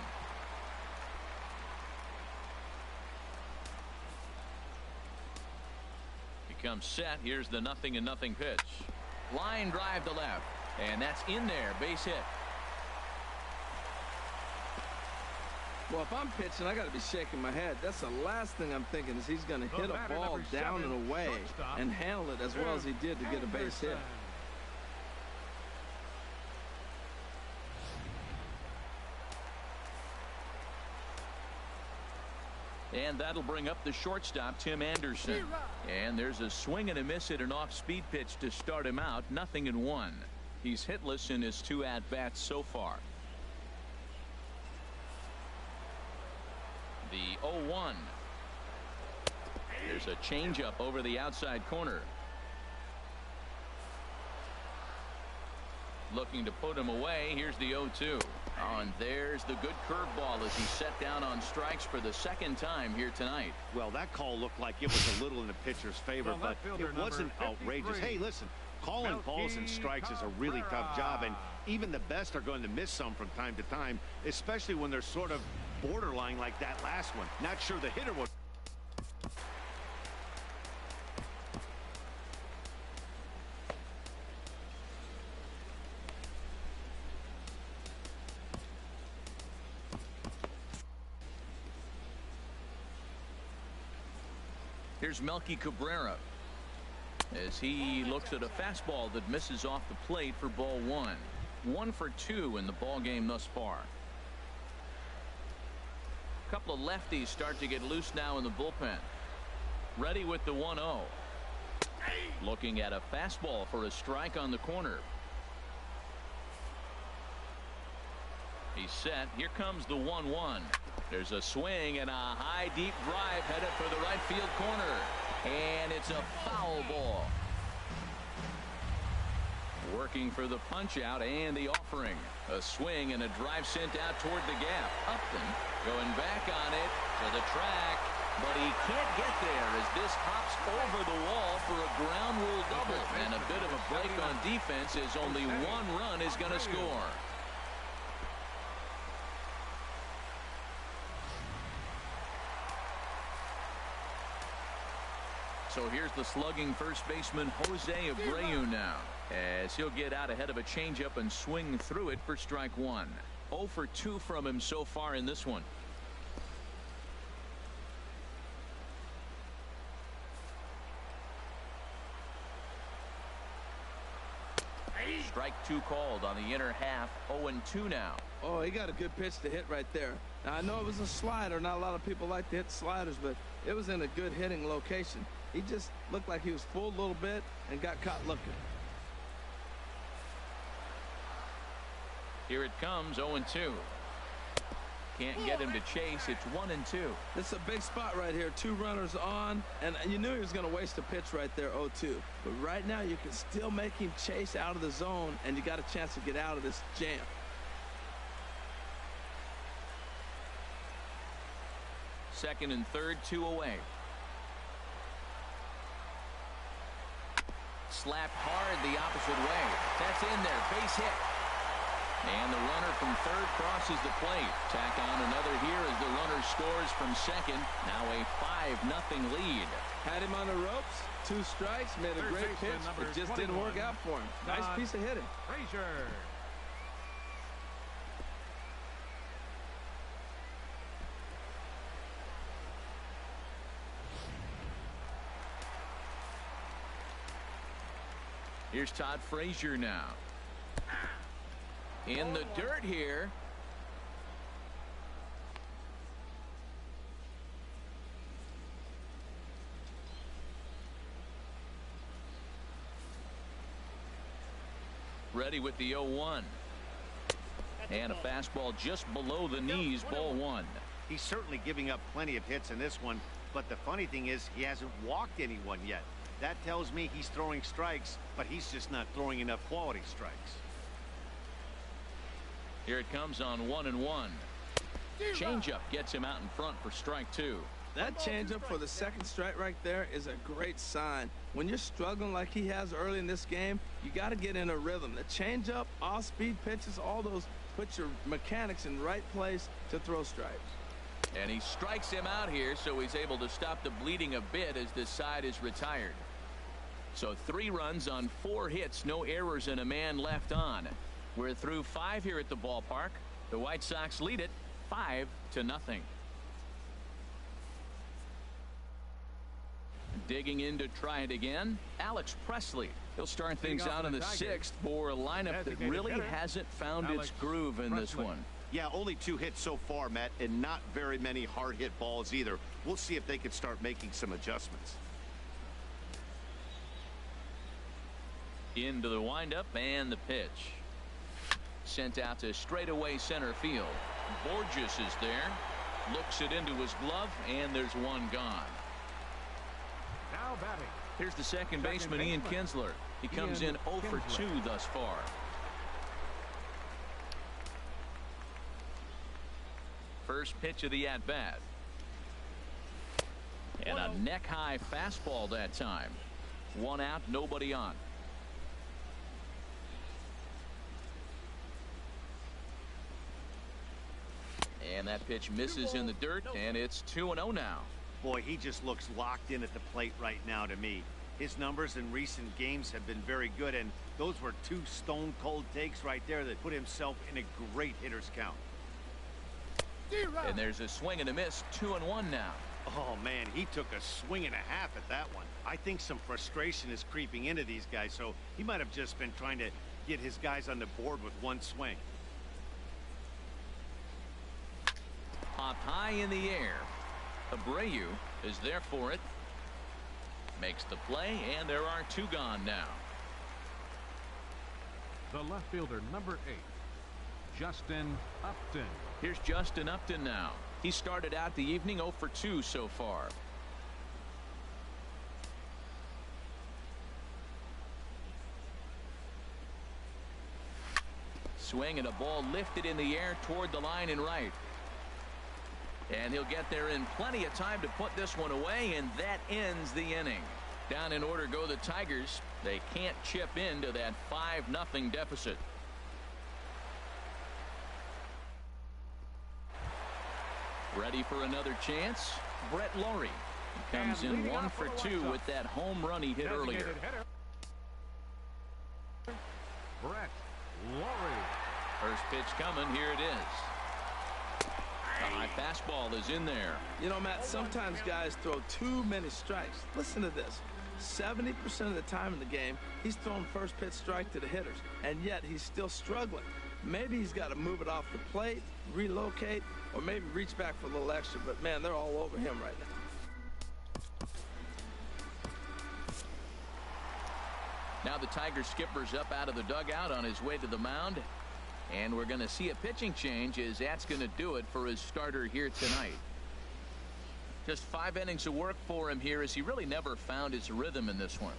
S2: comes set. Here's the 0-0 pitch. Line drive to left. And that's in there. Base hit.
S3: Well, if I'm pitching, I got to be shaking my head. That's the last thing I'm thinking is he's going to hit a ball down and away and handle it as well as he did to get a base hit.
S2: And that'll bring up the shortstop, Tim Anderson. And there's a swing and a miss at an off-speed pitch to start him out. 0-1. He's hitless in his 2 at-bats so far. The 0-1. There's a changeup over the outside corner. Looking to put him away. Here's the 0-2. Oh, and there's the good curveball as he's set down on strikes for the 2nd time here tonight.
S5: Well, that call looked like it was a little in the pitcher's favor, but it wasn't outrageous. Hey, listen, calling balls and strikes is a really tough job, and even the best are going to miss some from time to time, especially when they're sort of borderline like that last one. Not sure the hitter was.
S2: Here's Melky Cabrera as he looks at a fastball that misses off the plate for ball 1. 1 for 2 in the ball game thus far. A couple of lefties start to get loose now in the bullpen. Ready with the 1-0. Looking at a fastball for a strike on the corner. He's set. Here comes the 1-1. There's a swing and a high deep drive headed for the right field corner. And it's a foul ball. Working for the punch out and the offering. A swing and a drive sent out toward the gap. Upton going back on it to the track. But he can't get there as this hops over the wall for a ground rule double. And a bit of a break on defense as only 1 run is going to score. So here's the slugging first baseman Jose Abreu now as he'll get out ahead of a changeup and swing through it for strike 1. 0 for 2 from him so far in this one. Strike 2 called on the inner half. 0-2 now.
S3: Oh, he got a good pitch to hit right there. Now, I know it was a slider. Not a lot of people like to hit sliders, but it was in a good hitting location. He just looked like he was fooled a little bit and got caught looking.
S2: Here it comes. 0-2. Can't get him to chase. It's 1-2.
S3: This is a big spot right here. 2 runners on, and you knew he was going to waste a pitch right there. 0-2. But right now you can still make him chase out of the zone, and you got a chance to get out of this jam.
S2: Second and third, 2 away. Slapped hard the opposite way. That's in there. Base hit. And the runner from third crosses the plate. Tack on another here as the runner scores from second. Now a 5-0 lead.
S3: Had him on the ropes. 2 strikes. Made a great pitch. It just didn't work out for him. Nice piece of hitting.
S4: Frazier.
S2: Here's Todd Frazier now. In the dirt here. Ready with the 0-1. And a fastball just below the knees. Ball 1.
S5: He's certainly giving up plenty of hits in this one, but the funny thing is he hasn't walked anyone yet. That tells me he's throwing strikes, but he's just not throwing enough quality strikes.
S2: Here it comes on 1-1. Changeup gets him out in front for strike 2.
S3: That changeup for the second strike right there is a great sign. When you're struggling like he has early in this game, you got to get in a rhythm. The changeup, off-speed pitches, all those put your mechanics in the right place to throw strikes.
S2: And he strikes him out here, so he's able to stop the bleeding a bit as this side is retired. So 3 runs on 4 hits, no errors, and a man left on. We're through 5 here at the ballpark. The White Sox lead it 5-0. Digging in to try it again, Alex Presley. He'll start things out in the 6th for a lineup that really hasn't found its groove in this one.
S5: Yeah, only 2 hits so far, Matt, and not very many hard hit balls either. We'll see if they can start making some adjustments.
S2: Into the windup and the pitch. Sent out to straightaway center field. Borges is there. Looks it into his glove, and there's one gone.
S4: Now batting.
S2: Here's the second baseman, Ian Kinsler. He comes in 0 for 2 thus far. First pitch of the at-bat. And a neck-high fastball that time. 1 out, nobody on. And that pitch misses in the dirt, and it's 2-0 now.
S5: Boy, he just looks locked in at the plate right now to me. His numbers in recent games have been very good, and those were 2 stone-cold takes right there that put himself in a great hitter's count.
S2: And there's a swing and a miss, 2-1 now.
S5: Oh, man, he took a swing and a half at that one. I think some frustration is creeping into these guys, so he might have just been trying to get his guys on the board with 1 swing.
S2: Popped high in the air. Abreu is there for it. Makes the play, and there are 2 gone now.
S4: The left fielder, number 8, Justin Upton.
S2: Here's Justin Upton now. He started out the evening 0 for 2 so far. Swing and a ball lifted in the air toward the line and right. And he'll get there in plenty of time to put this one away, and that ends the inning. Down in order go the Tigers. They can't chip into that 5-0 deficit. Ready for another chance? Brett Lawrie. He comes in 1 for 2 with that home run he hit earlier.
S4: Brett Lawrie.
S2: First pitch coming. Here it is. The high fastball is in there.
S3: You know, Matt, sometimes guys throw too many strikes. Listen to this. 70% of the time in the game, he's throwing first pitch strike to the hitters, and yet he's still struggling. Maybe he's got to move it off the plate, relocate, or maybe reach back for a little extra, but man, they're all over him right now.
S2: Now the Tiger skipper's up out of the dugout on his way to the mound. And we're going to see a pitching change, as that's going to do it for his starter here tonight. Just 5 innings of work for him here, as he really never found his rhythm in this one.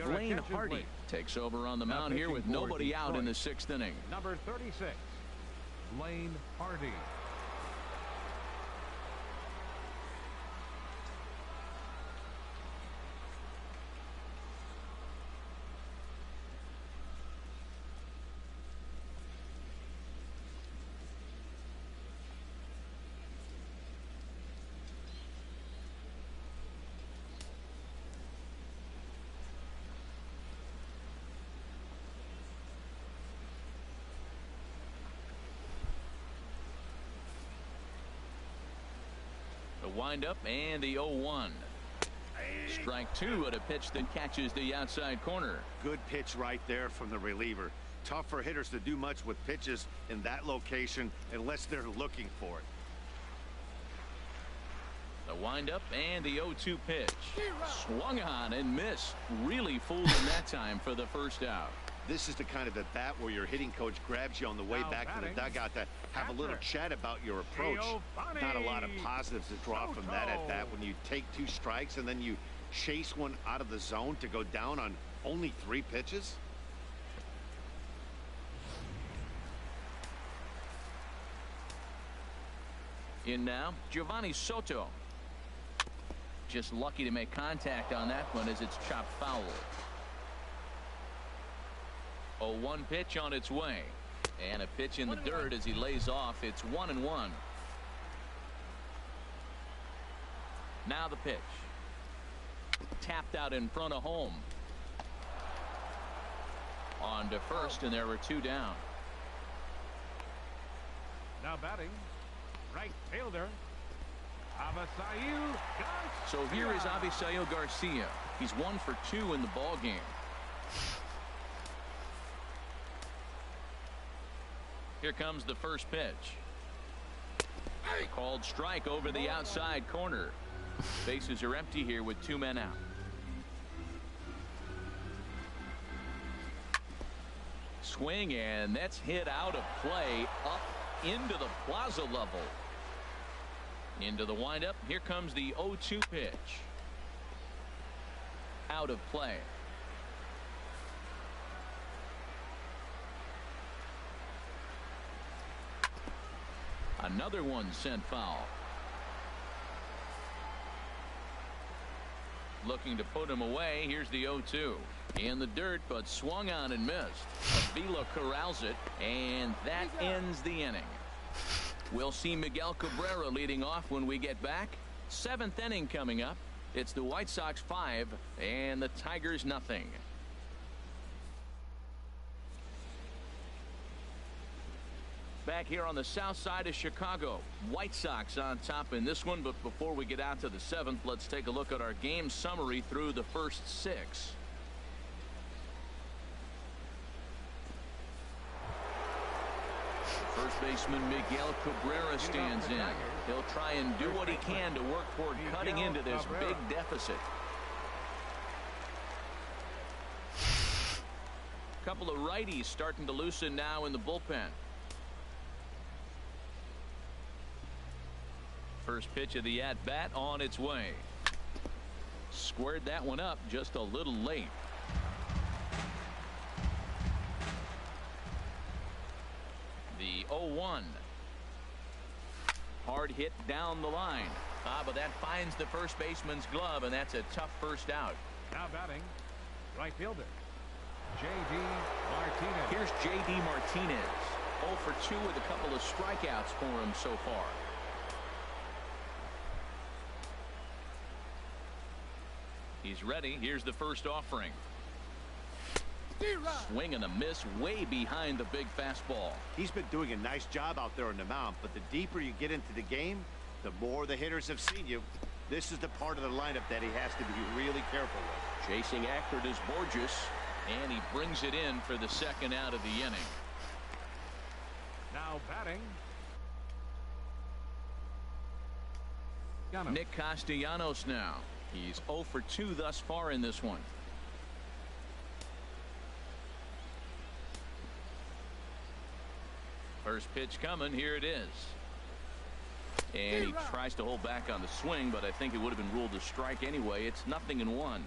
S2: Blaine Hardy takes over on the mound here with nobody out in the 6th inning.
S4: Number 36, Blaine Hardy.
S2: Windup and the 0-1. Strike 2 at a pitch that catches the outside corner.
S5: Good pitch right there from the reliever. Tough for hitters to do much with pitches in that location unless they're looking for it.
S2: The windup and the 0-2 pitch. Swung on and missed. Really fooled him that time for the first out.
S5: This is the kind of at bat where your hitting coach grabs you on the way back to the dugout to have a little chat about your approach. Not a lot of positives to draw from that at bat when you take 2 strikes and then you chase one out of the zone to go down on only 3 pitches.
S2: In now, Giovanni Soto. Just lucky to make contact on that one as it's chopped foul. 0-1 pitch on its way. And a pitch in the dirt as he lays off. It's 1-1. Now the pitch. Tapped out in front of home. On to first, and there were 2 down.
S4: Now batting, right fielder, Avisail Garcia.
S2: So here is Avisail Garcia. He's 1 for 2 in the ball game. Here comes the first pitch. Called strike over the outside corner. Bases are empty here with 2 men out. Swing, and that's hit out of play up into the plaza level. Into the windup. Here comes the 0-2 pitch. Out of play. Another one sent foul. Looking to put him away. Here's the 0-2. In the dirt, but swung on and missed. Avila corrals it, and that ends the inning. We'll see Miguel Cabrera leading off when we get back. 7th inning coming up. It's the White Sox 5 and the Tigers nothing. Back here on the south side of Chicago, White Sox on top in this one. But before we get out to the 7th, let's take a look at our game summary through the first 6. First baseman Miguel Cabrera stands in. He'll try and do what he can to work toward cutting into this big deficit. Couple of righties starting to loosen now in the bullpen. First pitch of the at-bat on its way. Squared that one up just a little late. The 0-1. Hard hit down the line. But that finds the first baseman's glove, and that's a tough first out.
S4: Now batting, right fielder, J.D. Martinez.
S2: Here's J.D. Martinez. 0 for 2 with a couple of strikeouts for him so far. He's ready. Here's the first offering. Swing and a miss way behind the big fastball.
S5: He's been doing a nice job out there on the mound, but the deeper you get into the game, the more the hitters have seen you. This is the part of the lineup that he has to be really careful with.
S2: Chasing after it is Borges, and he brings it in for the second out of the inning.
S4: Now batting,
S2: Nick Castellanos now. He's 0 for 2 thus far in this one. First pitch coming. Here it is. And he tries to hold back on the swing, but I think it would have been ruled a strike anyway. It's 0-1.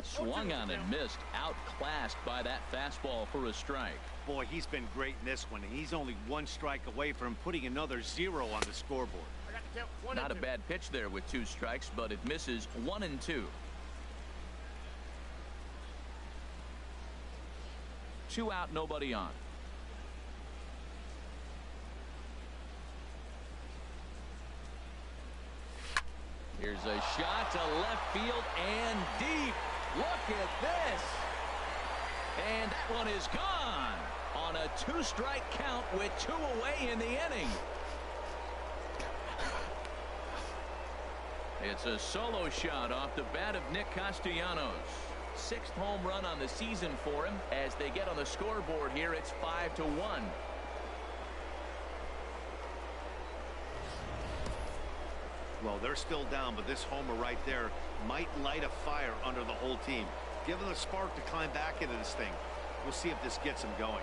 S2: Swung on and missed. Outclassed by that fastball for a strike.
S5: Boy, he's been great in this one. He's only 1 strike away from putting another 0 on the scoreboard.
S2: Not a bad pitch there with 2 strikes, but it misses 1 and 2. 2 out, nobody on. Here's a shot to left field and deep. Look at this. And that one is gone on a 2-strike count with 2 away in the inning. It's a solo shot off the bat of Nick Castellanos. 6th home run on the season for him. As they get on the scoreboard here, it's 5-1.
S5: Well, they're still down, but this homer right there might light a fire under the whole team. Give them a spark to climb back into this thing. We'll see if this gets them going.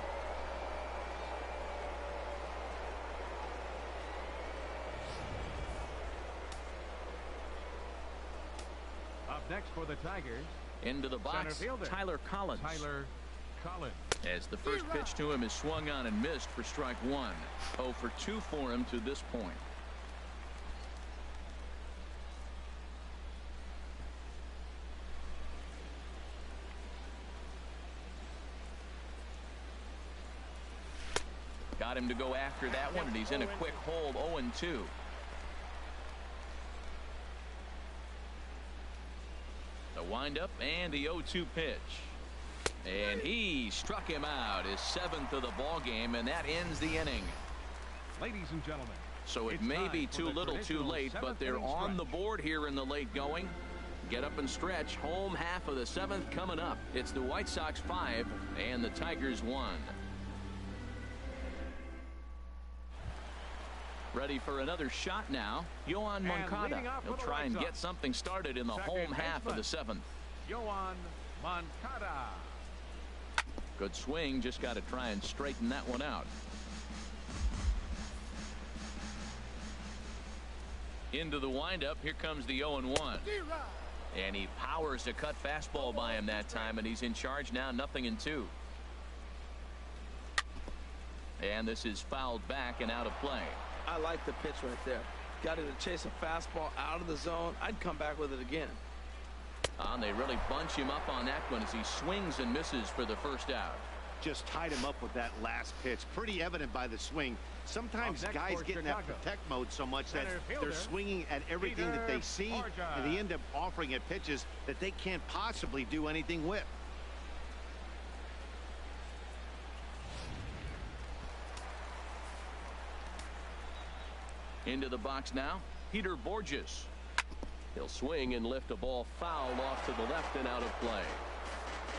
S4: up next for the Tigers,
S2: Into the box, Tyler Collins. As the first pitch to him is swung on and missed for strike 1. 0 for 2 for him to this point. Got him to go after that one, and he's in a quick hold. 0-2. The windup and the 0-2 pitch. And he struck him out, his 7th of the ball game, and that ends the inning.
S4: Ladies and gentlemen,
S2: so it may be too little too late, but they're on the board here in the late going. Get up and stretch. Home half of the 7th coming up. It's the White Sox 5 and the Tigers 1. Ready for another shot now. Yoan Moncada. He'll try and get something started in the home half of the 7th.
S4: Yoan Moncada.
S2: Good swing. Just got to try and straighten that one out. Into the windup. Here comes the 0-1. And he powers a cut fastball by him that time, and he's in charge now, 0-2. And this is fouled back and out of play.
S3: I like the pitch right there. Got it to chase a fastball out of the zone. I'd come back with it again.
S2: And they really bunch him up on that one as he swings and misses for the first out.
S5: Just tied him up with that last pitch. Pretty evident by the swing. Sometimes guys get in that protect mode so much that they're swinging at everything that they see, and they end up offering at pitches that they can't possibly do anything with.
S2: Into the box now, Peter Borges. He'll swing and lift a ball foul off to the left and out of play.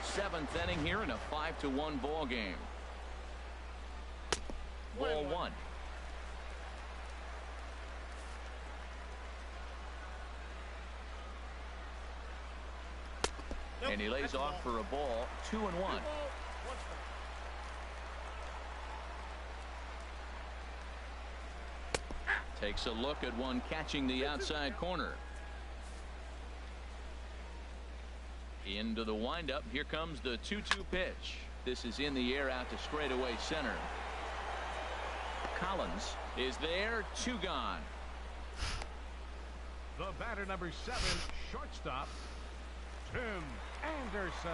S2: 7th inning here in a 5-1 ball game. Ball 1. And he lays off for a ball. 2-1. Takes a look at one catching the outside corner. Into the windup. Here comes the 2-2 pitch. This is in the air out to straightaway center. Collins is there. 2 gone.
S4: The batter, number 7, shortstop, Tim Anderson.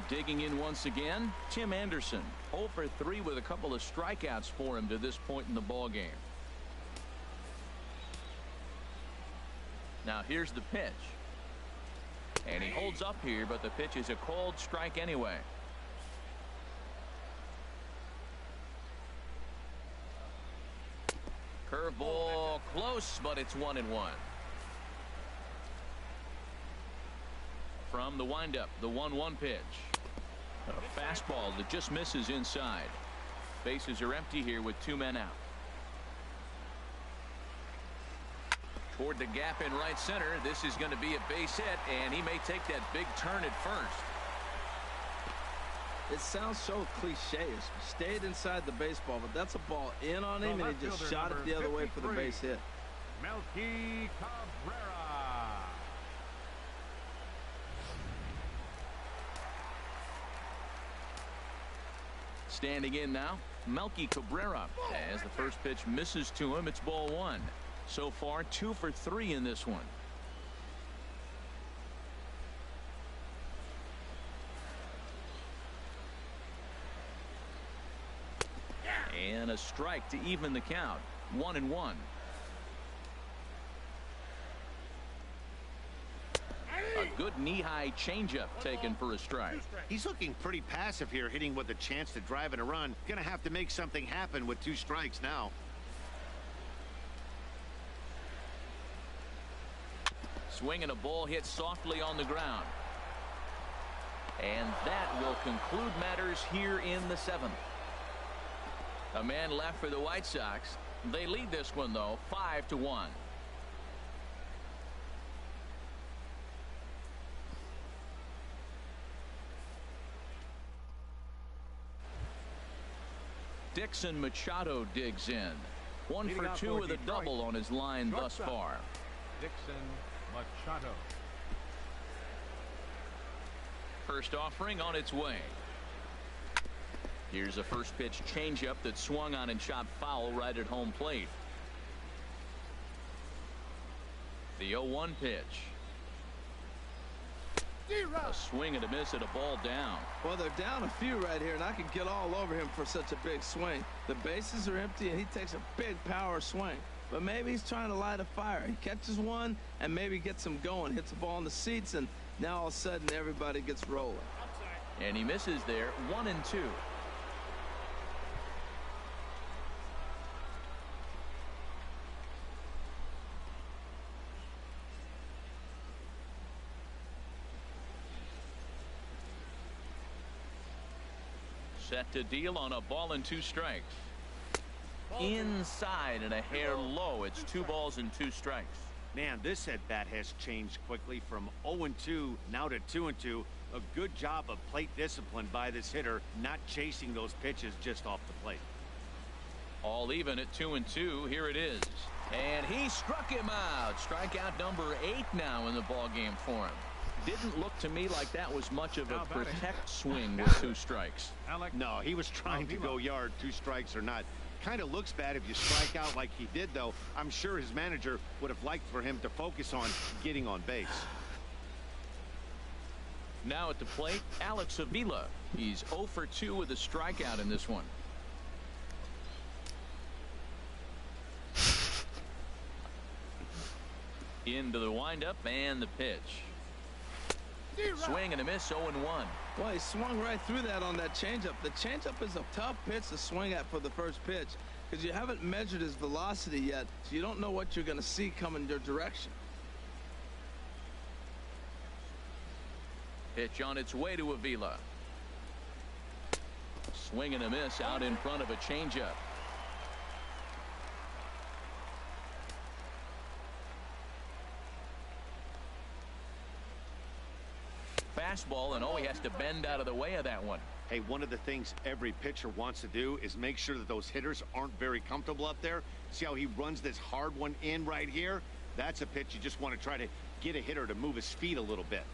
S2: Digging in once again, Tim Anderson. 0 for 3 with a couple of strikeouts for him to this point in the ball game. Now here's the pitch. And he holds up here, but the pitch is a called strike anyway. Curveball close, but it's 1-1. From the windup, the 1-1 pitch. A fastball that just misses inside. Bases are empty here with 2 men out. Toward the gap in right center. This is going to be a base hit, and he may take that big turn at first.
S3: It sounds so cliche. He stayed inside the baseball, but that's a ball in on him, and he just shot it the other way for the base hit.
S4: Melky Cabrera.
S2: Standing in now, Melky Cabrera. As the first pitch misses to him, it's ball 1. So far 2 for 3 in this one. And a strike to even the count. 1-1. A good knee-high changeup taken for a strike.
S5: He's looking pretty passive here, hitting with a chance to drive in a run. Gonna have to make something happen with 2 strikes now.
S2: Swinging a ball hit softly on the ground. And that will conclude matters here in the 7th. A man left for the White Sox. They lead this one, though, 5-1. Dixon Machado digs in. 1 for 2 with a double on his line thus far.
S4: Dixon Machado.
S2: First offering on its way. Here's a first pitch changeup that swung on and shot foul right at home plate. The 0-1 pitch. A swing and a miss at a ball down.
S3: Well, they're down a few right here, and I can get all over him for such a big swing. The bases are empty, and he takes a big power swing. But maybe he's trying to light a fire. He catches one and maybe gets him going, hits the ball in the seats, and now all of a sudden everybody gets rolling.
S2: And he misses there, 1-2. Set to deal on a ball and 2 strikes. Inside and a hair low. It's 2 balls and 2 strikes.
S5: Man, this at bat has changed quickly from 0-2 now to 2-2. A good job of plate discipline by this hitter, not chasing those pitches just off the plate.
S2: All even at 2-2. Here it is. And he struck him out. Strikeout number 8 now in the ball game for him. Didn't look to me like that was much of a protect swing with 2 strikes.
S5: No, he was trying to go yard, 2 strikes or not. Kind of looks bad if you strike out like he did, though. I'm sure his manager would have liked for him to focus on getting on base.
S2: Now at the plate, Alex Avila. He's 0 for 2 with a strikeout in this one. Into the windup and the pitch. Swing and a miss, 0-1.
S3: Well, he swung right through that on that changeup. The changeup is a tough pitch to swing at for the first pitch because you haven't measured his velocity yet, so you don't know what you're going to see coming your direction.
S2: Pitch on its way to Avila. Swing and a miss out in front of a changeup. Fastball, and he has to bend out of the way of that one.
S5: Hey, one of the things every pitcher wants to do is make sure that those hitters aren't very comfortable up there. See how he runs this hard one in right here? That's a pitch you just want to try to get a hitter to move his feet a little bit.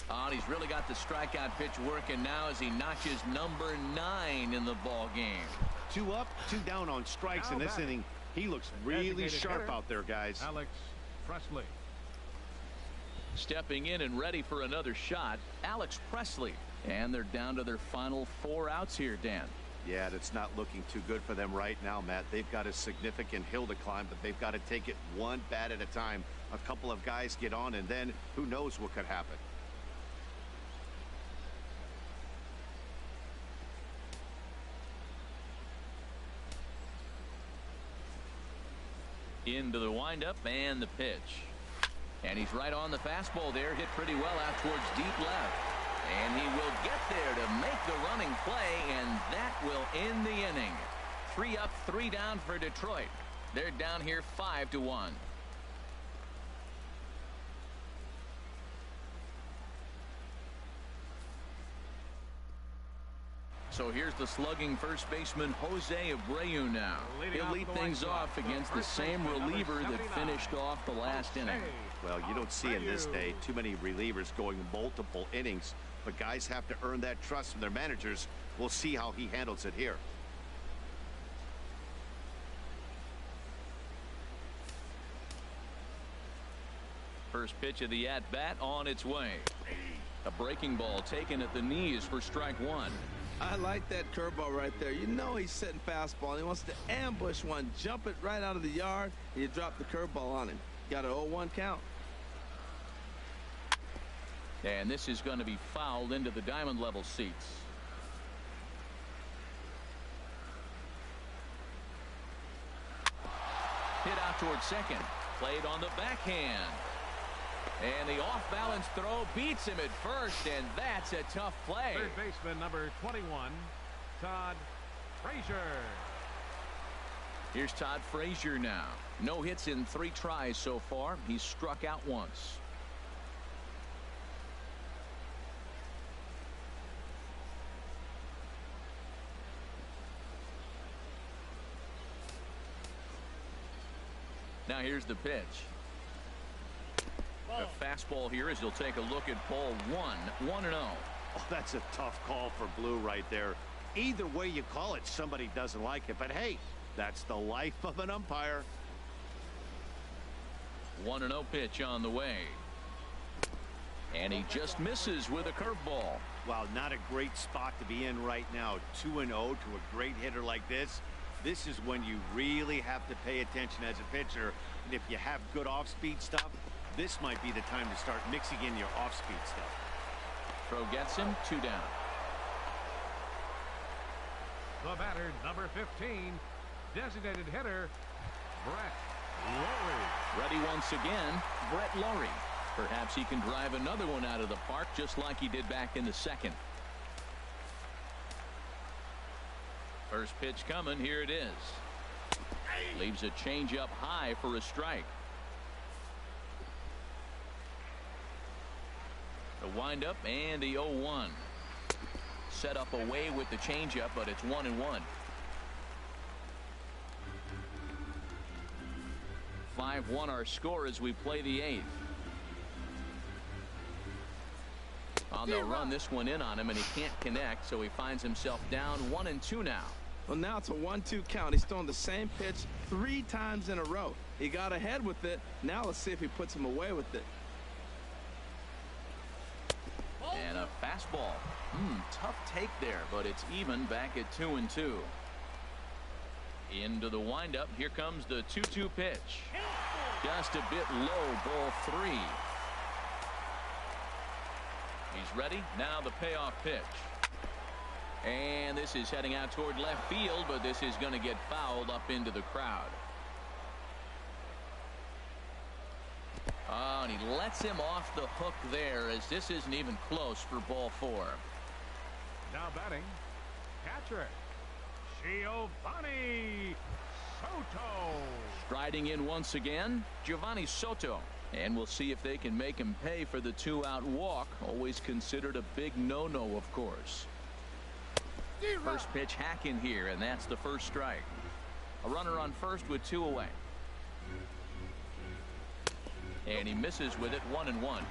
S2: And he's really got the strikeout pitch working now as he notches number 9 in the ball game.
S5: 2 up, 2 down on strikes in this inning. He looks really sharp out there, guys.
S4: Alex Presley.
S2: Stepping in and ready for another shot, Alex Presley. And they're down to their final 4 outs here, Dan.
S5: Yeah, it's not looking too good for them right now, Matt. They've got a significant hill to climb, but they've got to take it one bat at a time. A couple of guys get on, and then who knows what could happen.
S2: Into the windup and the pitch. And he's right on the fastball there, hit pretty well out towards deep left. And he will get there to make the running play, and that will end the inning. 3 up, 3 down for Detroit. They're down here 5-1. So here's the slugging first baseman Jose Abreu now. He'll lead things off against the same reliever that finished off the last inning.
S5: Well, you don't see in this day too many relievers going multiple innings, but guys have to earn that trust from their managers. We'll see how he handles it here.
S2: First pitch of the at-bat on its way. A breaking ball taken at the knees for strike 1.
S3: I like that curveball right there. You know he's setting fastball. He wants to ambush one, jump it right out of the yard, and you drop the curveball on him. Got an 0-1 count.
S2: And this is going to be fouled into the diamond level seats. Hit out towards second. Played on the backhand. And the off-balance throw beats him at first, and that's a tough play.
S4: Third baseman number 21, Todd Frazier.
S2: Here's Todd Frazier now. No hits in 3 tries so far. He's struck out once. Now here's the pitch. A fastball here as he'll take a look at ball 1, 1-0.
S5: Oh, that's a tough call for Blue right there. Either way you call it, somebody doesn't like it. But hey, that's the life of an umpire.
S2: 1-0 pitch on the way. And he just misses with a curveball.
S5: Wow, not a great spot to be in right now. 2-0 to a great hitter like this. This is when you really have to pay attention as a pitcher. And if you have good off-speed stuff, this might be the time to start mixing in your off-speed stuff.
S2: Throw gets him, 2 down.
S4: The batter, number 15, designated hitter, Brett Lawrie.
S2: Ready once again, Brett Lawrie. Perhaps he can drive another one out of the park just like he did back in the second. First pitch coming. Here it is. Leaves a changeup high for a strike. The windup and the 0-1. Set up away with the changeup, but it's 1-1. 5-1 our score as we play the 8th. Well, they'll run this one in on him, and he can't connect, so he finds himself down 1-2 now.
S3: Well, now it's a 1-2 count. He's throwing the same pitch 3 times in a row. He got ahead with it. Now let's see if he puts him away with it.
S2: And a fastball. Tough take there, but it's even back at 2-2. Into the windup. Here comes the 2-2 pitch. Just a bit low, ball 3. He's ready. Now the payoff pitch. And this is heading out toward left field, but this is going to get fouled up into the crowd. Oh, and he lets him off the hook there, as this isn't even close for ball 4.
S4: Now batting, catcher, Giovanni Soto.
S2: Striding in once again, Giovanni Soto. And we'll see if they can make him pay for the 2-out walk. Always considered a big no-no, of course. First pitch hack in here, and that's the first strike. A runner on first with 2 away. And he misses with it, 1-1.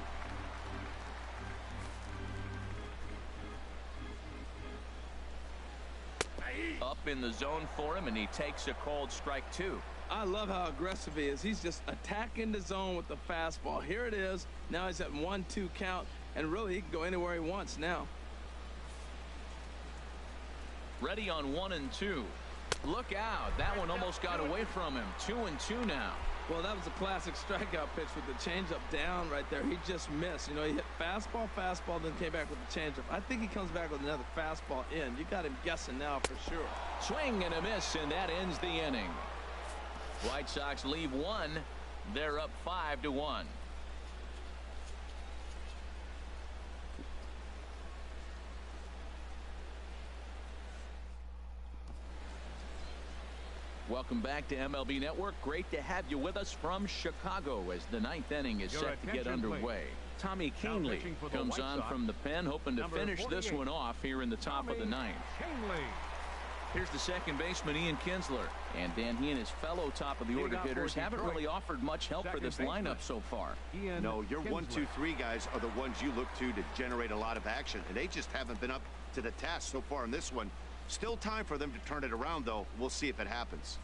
S2: Up in the zone for him, and he takes a called strike 2.
S3: I love how aggressive he is. He's just attacking the zone with the fastball. Here it is. Now he's at 1-2 count, and really he can go anywhere he wants now.
S2: Ready on 1-2. Look out. That one almost got away from him. 2-2 now.
S3: Well, that was a classic strikeout pitch with the changeup down right there. He just missed. You know, he hit fastball, then came back with the changeup. I think he comes back with another fastball in. You got him guessing now for sure.
S2: Swing and a miss, and that ends the inning. White Sox leave 1. They're up 5-1. Welcome back to MLB Network. Great to have you with us from Chicago as the 9th inning is set to get underway. Tommy Kahnle comes on from the pen, hoping to finish this one off here in the top of the 9th. Here's the second baseman, Ian Kinsler. And Dan, he and his fellow top of the order hitters haven't really offered much help for this lineup so far.
S5: No, your 1, 2, 3 guys are the ones you look to generate a lot of action, and they just haven't been up to the task so far in this one. Still time for them to turn it around, though. We'll see if it happens.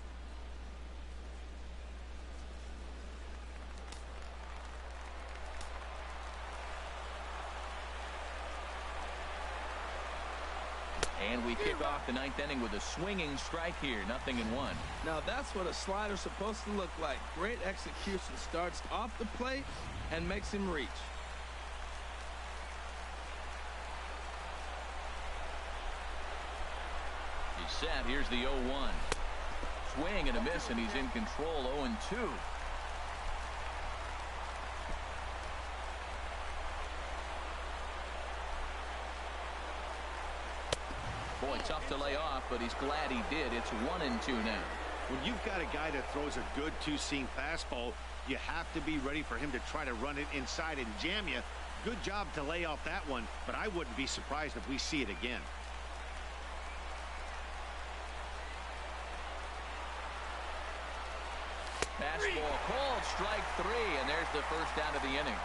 S2: And we kick off the 9th inning with a swinging strike here. 0-1.
S3: Now that's what a slider's supposed to look like. Great execution. Starts off the plate and makes him reach.
S2: He's set. Here's the 0-1. Swing and a miss, and he's in control. 0-2. Boy, tough to lay off, but he's glad he did. It's 1-2 now.
S5: When you've got a guy that throws a good 2-seam fastball, you have to be ready for him to try to run it inside and jam you. Good job to lay off that one, but I wouldn't be surprised if we see it again.
S2: Fastball called, strike 3, and there's the first out of the inning.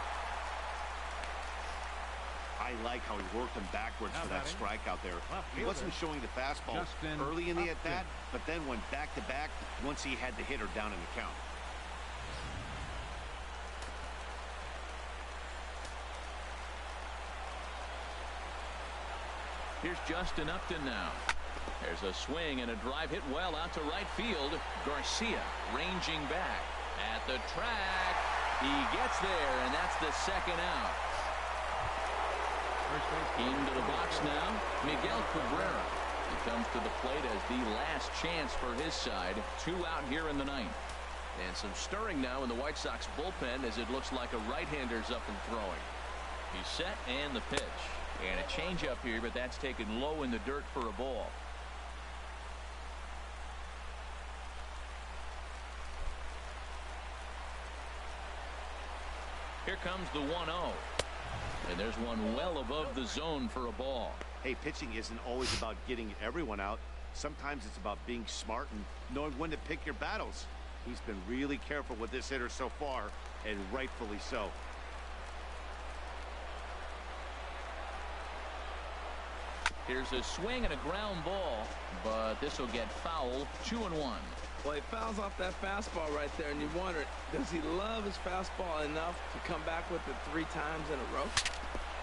S5: I like how he worked him backwards for that strikeout there. He wasn't showing the fastball early in the at-bat, but then went back-to-back once he had the hitter down in the count.
S2: Here's Justin Upton now. There's a swing and a drive hit well out to right field. Garcia ranging back at the track. He gets there, and that's the second out. Into the box now, Miguel Cabrera. He comes to the plate as the last chance for his side. 2 out here in the ninth. And some stirring now in the White Sox bullpen as it looks like a right-hander's up and throwing. He's set and the pitch. And a changeup here, but that's taken low in the dirt for a ball. Here comes the 1-0. And there's one well above the zone for a ball.
S5: Hey, pitching isn't always about getting everyone out. Sometimes it's about being smart and knowing when to pick your battles. He's been really careful with this hitter so far, and rightfully so.
S2: Here's a swing and a ground ball, but this will get foul. 2-1.
S3: Well, he fouls off that fastball right there, and you wonder, does he love his fastball enough to come back with it 3 times in a row?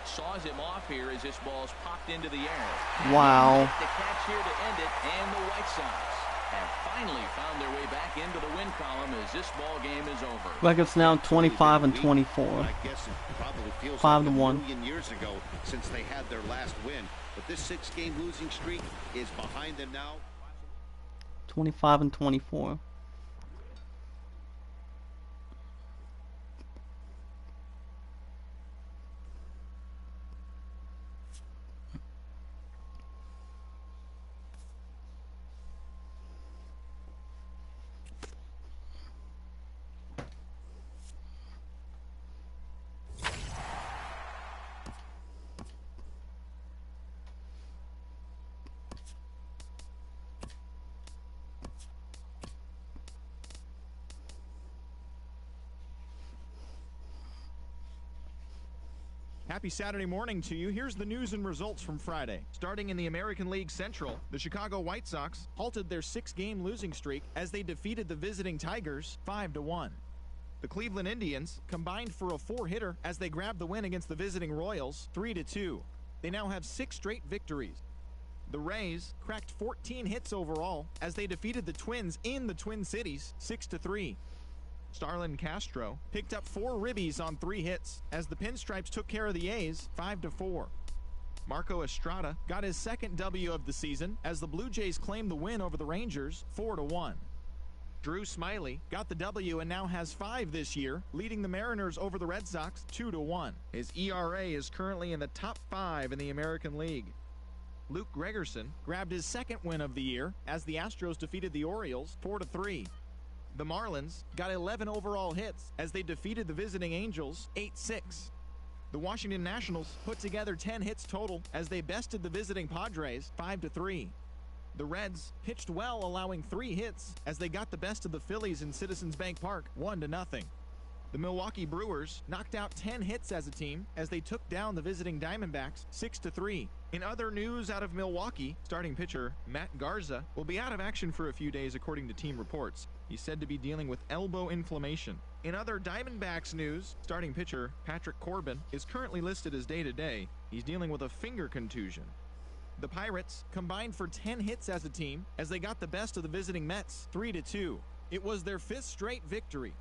S2: Saws him off here as this ball's popped into the air.
S1: Wow.
S2: The catch here to end it, and the White Sox have finally found their way back into the win column as this ball game is over.
S1: Record's now 25 and 24.
S5: I guess it probably feels
S1: 5
S5: like
S1: to 1.
S5: a million years ago since they had their last win. But this 6-game losing streak is behind them now.
S1: 25 and 24.
S6: Happy Saturday morning to you. Here's the news and results from Friday. Starting in the American League Central, the Chicago White Sox halted their 6-game losing streak as they defeated the visiting Tigers 5-1. The Cleveland Indians combined for a 4-hitter as they grabbed the win against the visiting Royals 3-2. They now have 6 straight victories. The Rays cracked 14 hits overall as they defeated the Twins in the Twin Cities 6-3. Starlin Castro picked up 4 ribbies on 3 hits as the Pinstripes took care of the A's 5-4. Marco Estrada got his second W of the season as the Blue Jays claimed the win over the Rangers 4-1. Drew Smyly got the W and now has 5 this year, leading the Mariners over the Red Sox 2-1. His ERA is currently in the top 5 in the American League. Luke Gregerson grabbed his second win of the year as the Astros defeated the Orioles 4-3. The Marlins got 11 overall hits as they defeated the visiting Angels 8-6. The Washington Nationals put together 10 hits total as they bested the visiting Padres 5-3. The Reds pitched well, allowing 3 hits as they got the best of the Phillies in Citizens Bank Park 1-0. The Milwaukee Brewers knocked out 10 hits as a team as they took down the visiting Diamondbacks 6-3. In other news out of Milwaukee, starting pitcher Matt Garza will be out of action for a few days according to team reports. He's said to be dealing with elbow inflammation. In other Diamondbacks news, starting pitcher Patrick Corbin is currently listed as day-to-day. He's dealing with a finger contusion. The Pirates combined for 10 hits as a team as they got the best of the visiting Mets 3-2. It was their 5th straight victory.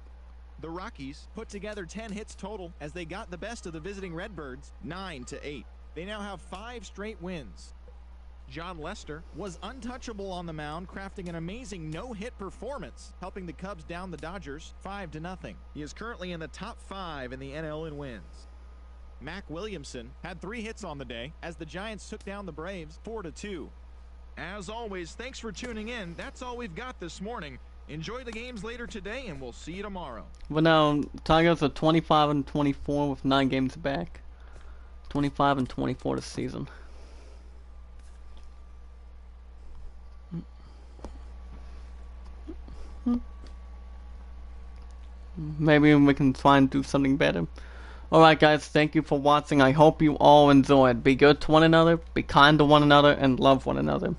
S6: The Rockies put together 10 hits total as they got the best of the visiting Redbirds 9-8. They now have 5 straight wins. John Lester was untouchable on the mound, crafting an amazing no-hit performance, helping the Cubs down the Dodgers 5-0. He is currently in the top 5 in the NL in wins. Mac Williamson had 3 hits on the day as the Giants took down the Braves 4-2. As always, thanks for tuning in. That's all we've got this morning. Enjoy the games later today, and we'll see you tomorrow.
S1: But now, Tigers are 25 and 24 with 9 games back. 25 and 24 this season. Maybe we can try and do something better. Alright guys, thank you for watching. I hope you all enjoyed. Be good to one another, be kind to one another, and love one another.